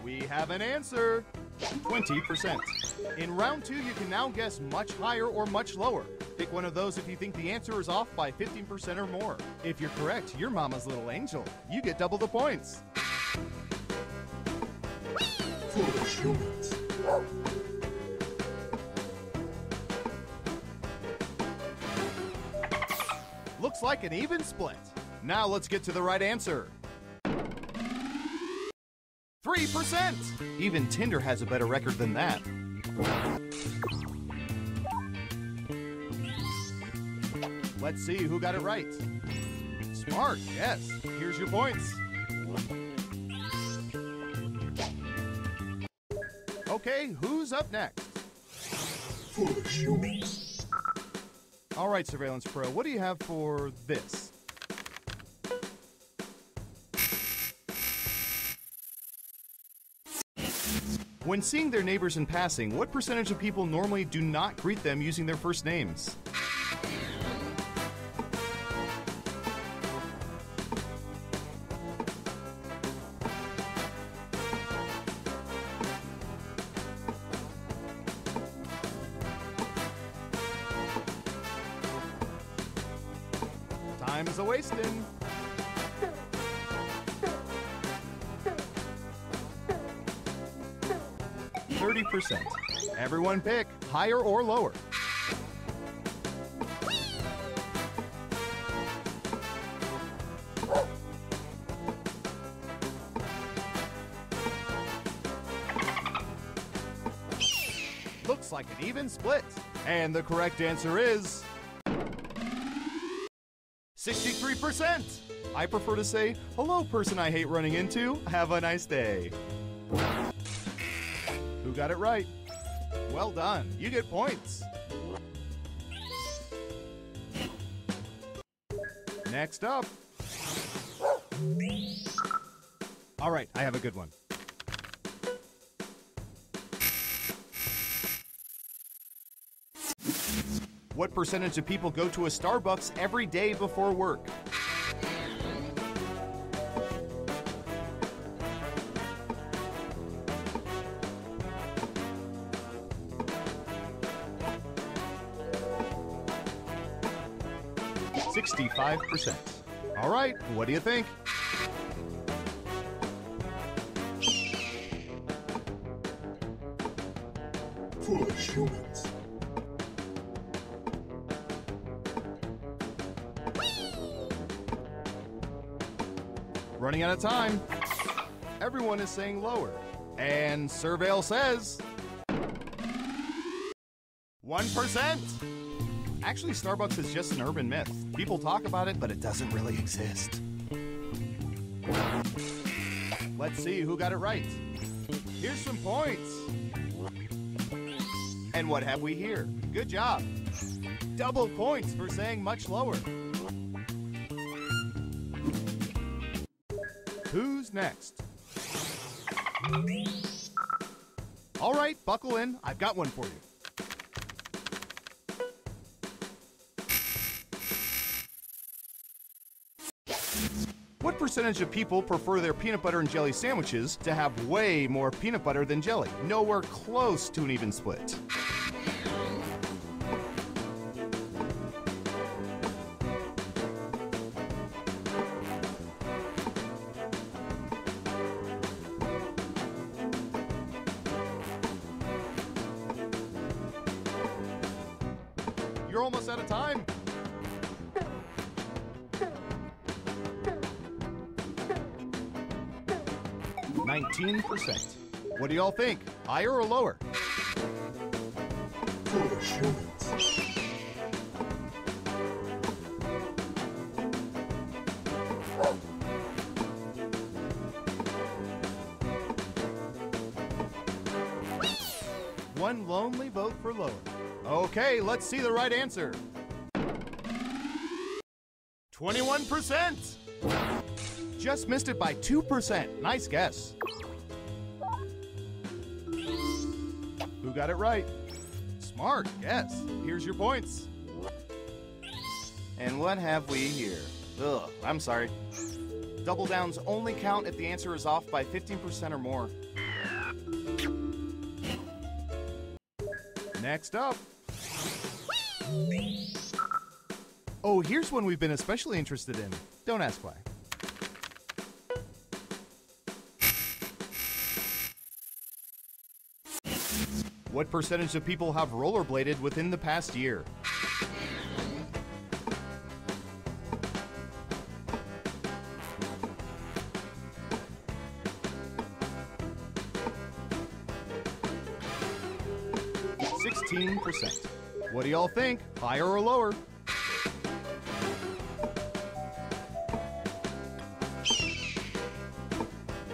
We have an answer. 20%. In round two, you can now guess much higher or much lower. Pick one of those if you think the answer is off by 15% or more. If you're correct, you're Mama's little angel. You get double the points. Foolish humans. Looks like an even split. Now let's get to the right answer. 3%! Even Tinder has a better record than that. Let's see who got it right. Smart, yes. Here's your points. Okay, who's up next? Foolish humans. All right, Surveillance Pro, what do you have for this? When seeing their neighbors in passing, what percentage of people normally do not greet them using their first names? Time is a-wasting. %. Everyone pick, higher or lower. Looks looks like an even split. And the correct answer is 63%. I prefer to say, hello, person I hate running into. Have a nice day. Who got it right? Well done. You get points. Next up. All right, I have a good one. What percentage of people go to a Starbucks every day before work? %. All right, what do you think? Foolish humans. Running out of time. Everyone is saying lower. And Surveil says 1%. Actually, Starbucks is just an urban myth. People talk about it, but it doesn't really exist. Let's see who got it right. Here's some points. And what have we here? Good job. Double points for saying much lower. Who's next? All right, buckle in. I've got one for you. What percentage of people prefer their peanut butter and jelly sandwiches to have way more peanut butter than jelly? Nowhere close to an even split. You're almost out of time. %. What do y'all think? Higher or lower? Foolish humans. One lonely vote for lower. Okay, let's see the right answer. 21%. Just missed it by 2%. Nice guess. Who got it right? Smart guess. Here's your points. And what have we here? Ugh, I'm sorry. Double downs only count if the answer is off by 15% or more. Next up. Oh, here's one we've been especially interested in. Don't ask why. What percentage of people have rollerbladed within the past year? %. What do y'all think? Higher or lower?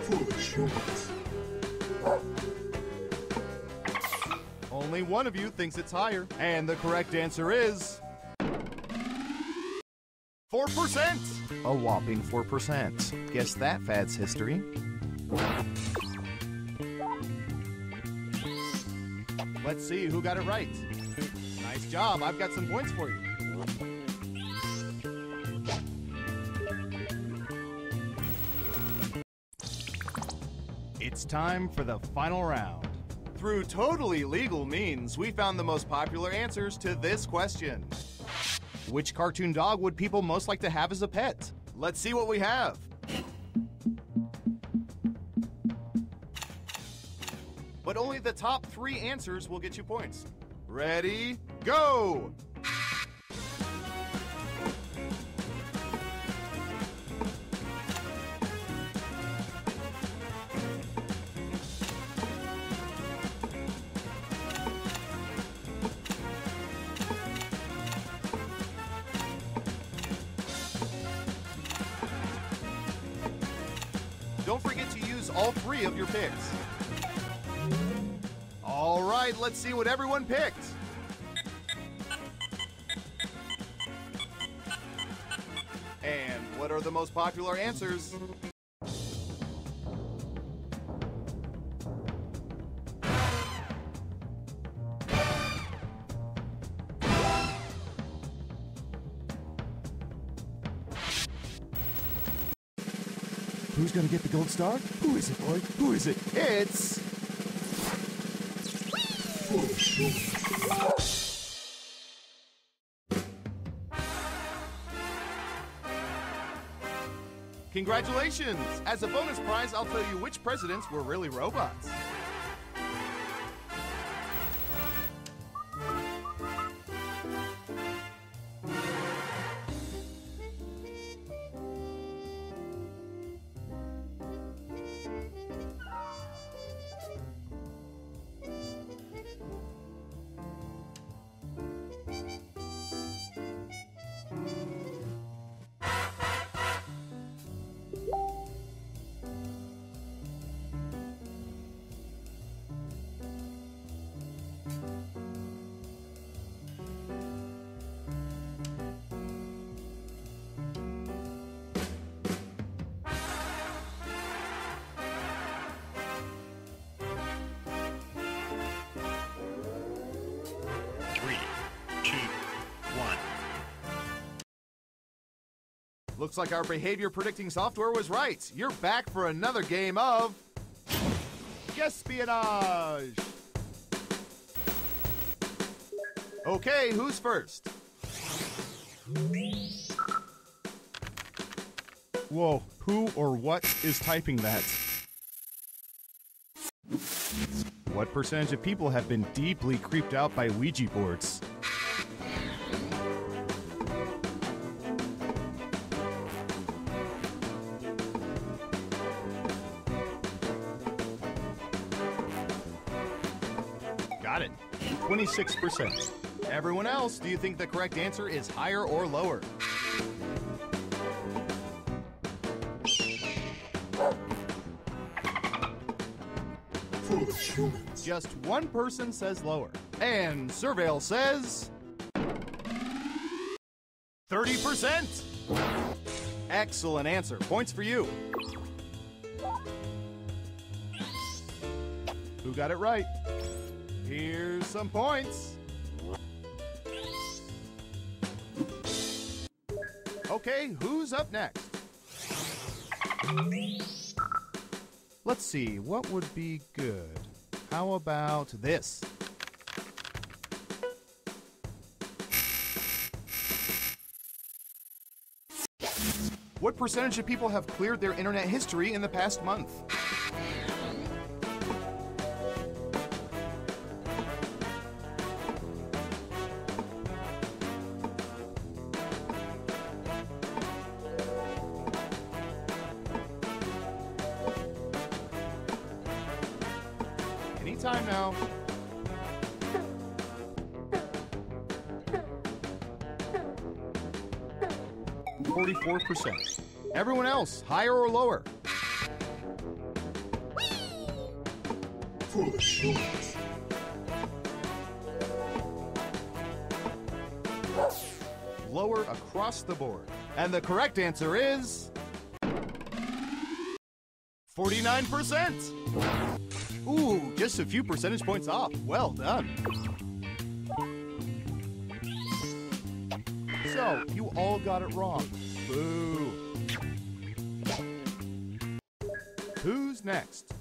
Foolish humans. Only one of you thinks it's higher. And the correct answer is 4%. A whopping 4%. Guess that fad's history. Let's see who got it right. Nice job. I've got some points for you. It's time for the final round. Through totally legal means, we found the most popular answers to this question. Which cartoon dog would people most like to have as a pet? Let's see what we have. But only the top 3 answers will get you points. Ready, go! 3 of your picks. All right, let's see what everyone picked. And what are the most popular answers? Who's gonna get the gold star? Who is it, boy? Who is it? It's... Congratulations! As a bonus prize, I'll tell you which presidents were really robots. Looks like our behavior predicting software was right. You're back for another game of Guesspionage. Okay, who's first? Whoa, who or what is typing that? What percentage of people have been deeply creeped out by Ouija boards? Got it. 26%. Everyone else, do you think the correct answer is higher or lower? Foolish humans. Just one person says lower. And Surveil says... 30%! Excellent answer. Points for you. Who got it right? Here's some points. Okay, who's up next? Let's see, what would be good? How about this? What percentage of people have cleared their internet history in the past month? Anytime now. %. Everyone else, higher or lower? Foolish humans. Lower across the board. And the correct answer is... 49%! Ooh, just a few percentage points off. Well done. So, you all got it wrong. Boo. Who's next?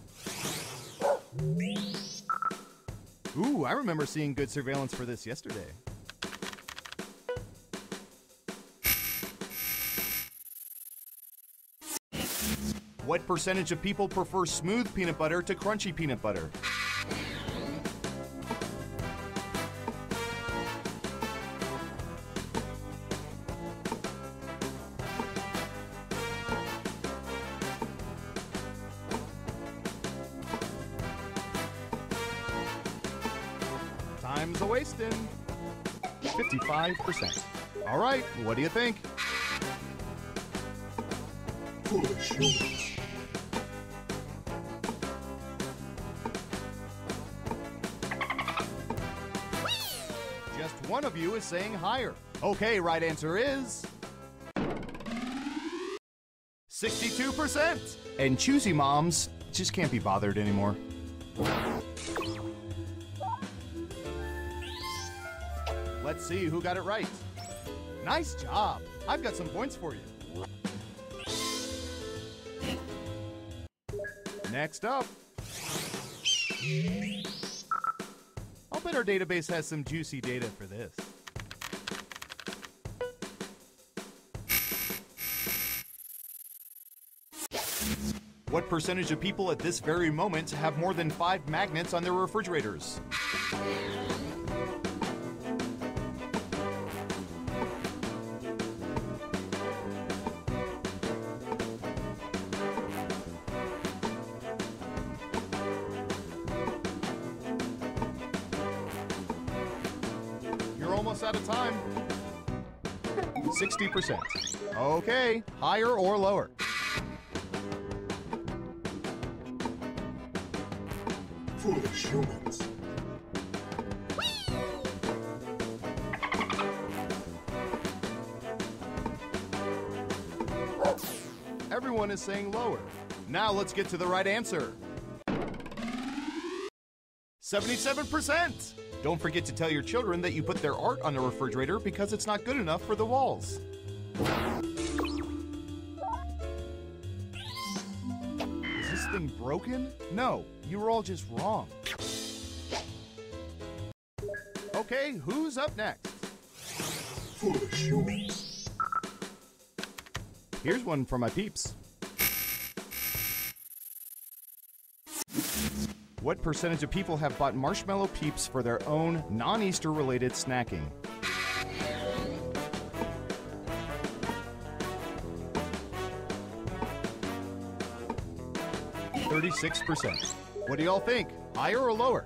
Ooh, I remember seeing good surveillance for this yesterday. What percentage of people prefer smooth peanut butter to crunchy peanut butter? Time's a-wasting. 55%. All right, what do you think? Foolish humans. Just one of you is saying higher. Okay, right answer is 62%. And choosy moms just can't be bothered anymore. Let's see who got it right. Nice job. I've got some points for you. Next up. I'll bet our database has some juicy data for this. What percentage of people at this very moment have more than 5 magnets on their refrigerators? You're almost out of time. 60%. Okay, higher or lower? Foolish humans. Everyone is saying lower. Now let's get to the right answer. 77%! Don't forget to tell your children that you put their art on the refrigerator because it's not good enough for the walls. Is this thing broken? No, you were all just wrong. Okay, who's up next? Foolish humans. Here's one for my peeps. What percentage of people have bought marshmallow peeps for their own non-Easter related snacking? %. What do y'all think? Higher or lower?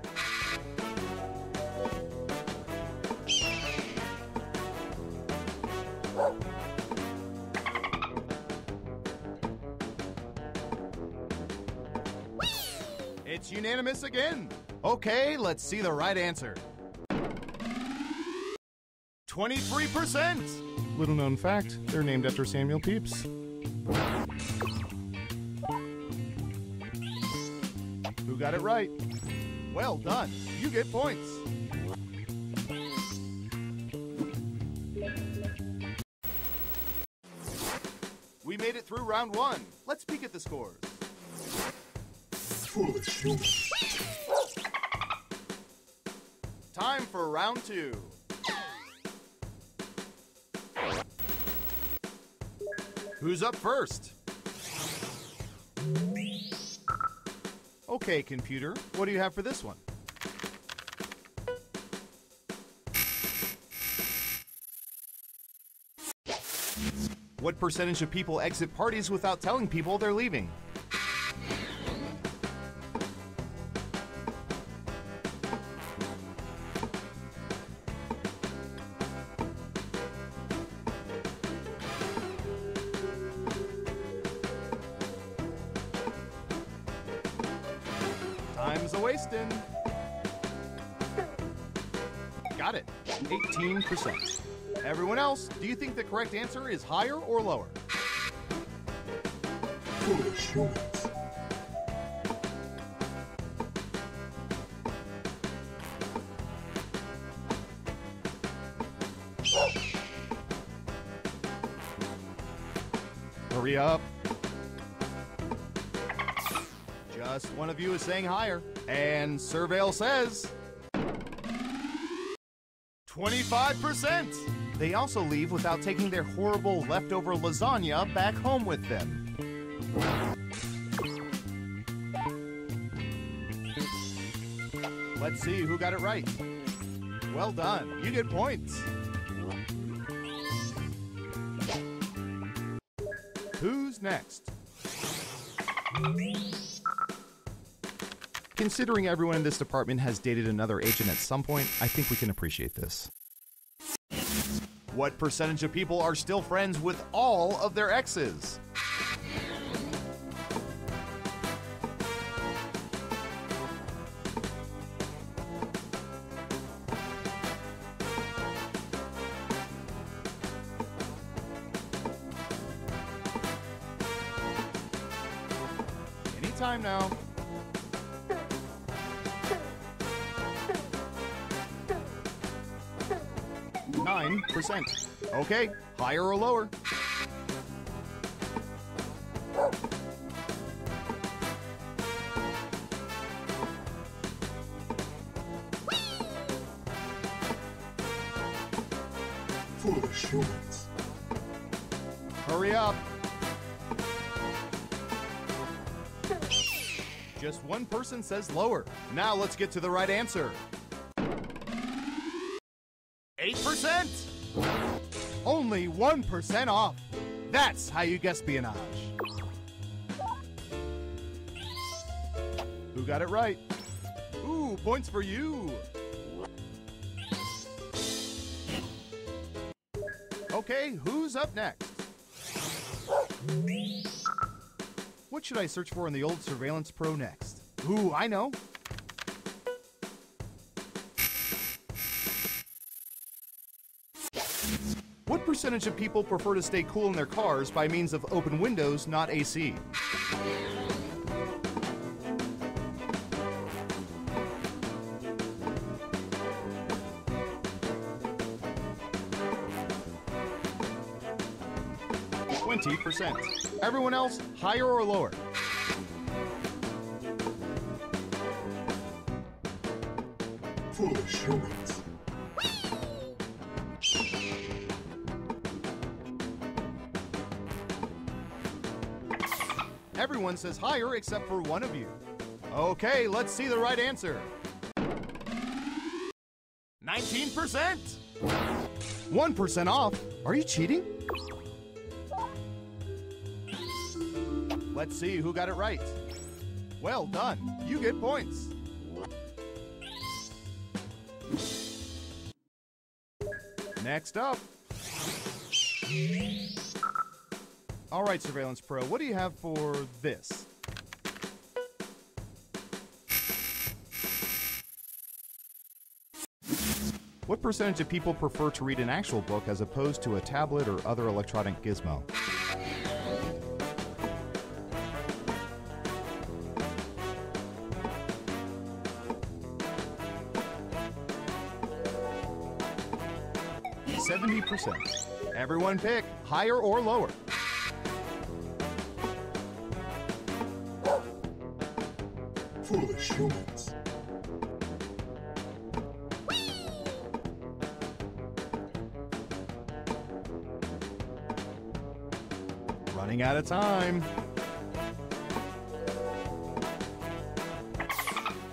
It's unanimous again. Okay, let's see the right answer. 23%. Little known fact, they're named after Samuel Pepys. Who got it right? Well done. You get points. We made it through round 1. Let's peek at the scores. Foolish humans. Time for round 2. Who's up first? Okay, computer, what do you have for this one? What percentage of people exit parties without telling people they're leaving? Time's a-wasting. Got it. 18%. Everyone else, do you think the correct answer is higher or lower? Foolish humans. Hurry up. Just one of you is saying higher. And Surveil says 25%. They also leave without taking their horrible leftover lasagna back home with them. Let's see who got it right. Well done. You get points. Who's next? Considering everyone in this department has dated another agent at some point, I think we can appreciate this. What percentage of people are still friends with all of their exes? time now. %. Okay, higher or lower? Foolish humans. Hurry up. Just one person says lower. Now let's get to the right answer. 8%! Only 1% off. That's how you guess espionage. Who got it right? Ooh, points for you. Okay, who's up next? What should I search for in the old Surveillance Pro next? Ooh, I know. What percentage of people prefer to stay cool in their cars by means of open windows, not AC? %. Everyone else, higher or lower? Foolish humans. Everyone says higher except for one of you. Okay, let's see the right answer. 19%! 1% off? Are you cheating? Let's see who got it right. Well done. You get points. Next up. All right, Surveillance Pro, what do you have for this? What percentage of people prefer to read an actual book as opposed to a tablet or other electronic gizmo? %. Everyone pick higher or lower. Foolish humans. Running out of time.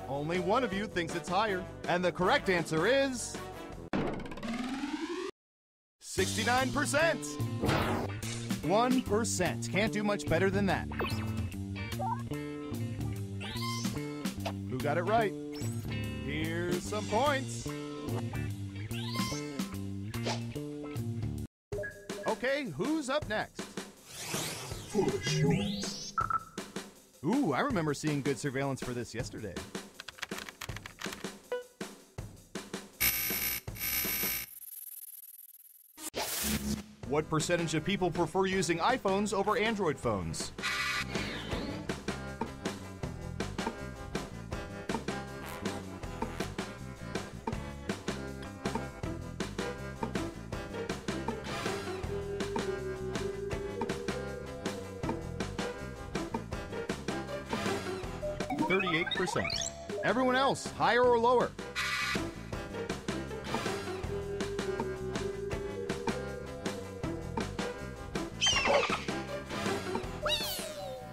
Only one of you thinks it's higher. And the correct answer is 69%. 1%. Can't do much better than that. Who got it right? Here's some points. Okay, who's up next? Foolish humans. Ooh, I remember seeing good surveillance for this yesterday. What percentage of people prefer using iPhones over Android phones? %. Everyone else, higher or lower?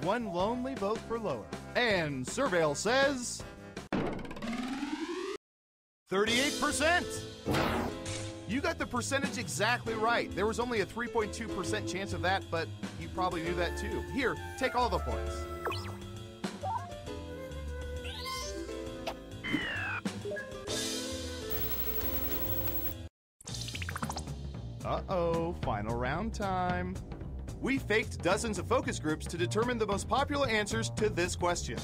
One lonely vote for lower. And Surveil says 38%. You got the percentage exactly right. There was only a 3.2% chance of that, but you probably knew that too. Here, take all the points. Uh-oh, final round time. We faked dozens of focus groups to determine the most popular answers to this question.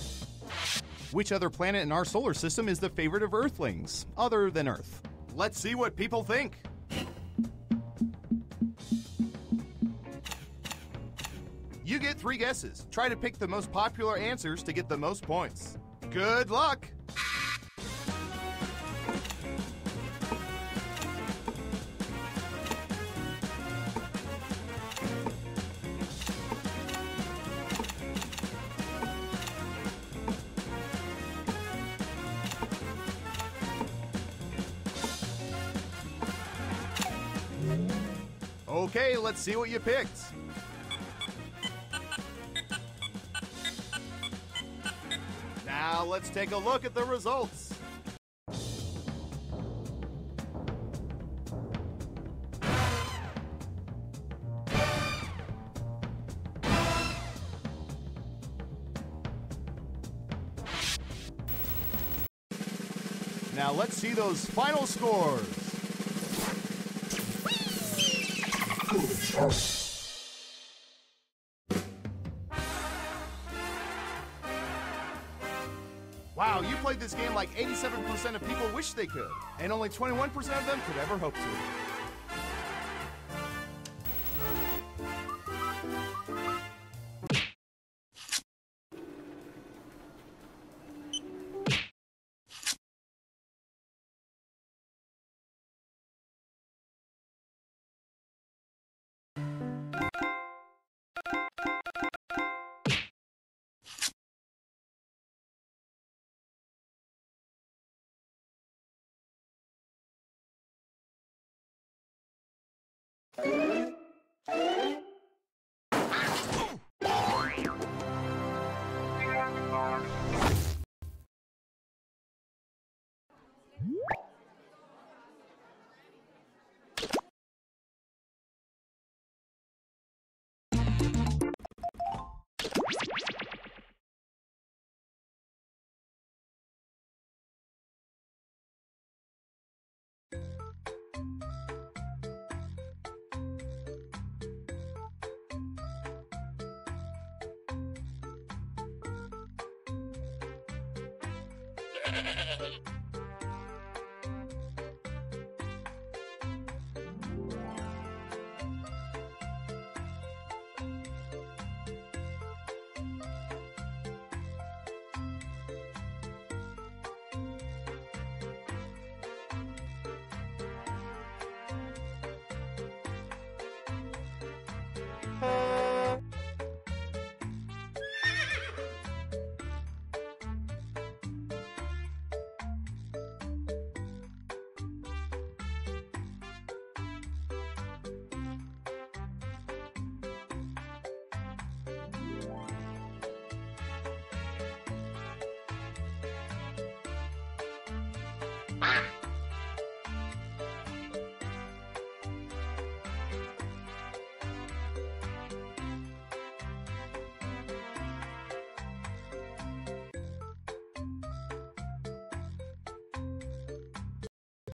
Which other planet in our solar system is the favorite of Earthlings, other than Earth? Let's see what people think. You get 3 guesses. Try to pick the most popular answers to get the most points. Good luck! Okay, let's see what you picked. Now let's take a look at the results. Now let's see those final scores. Wow, you played this game like 87% of people wish they could, and only 21% of them could ever hope to. Ah!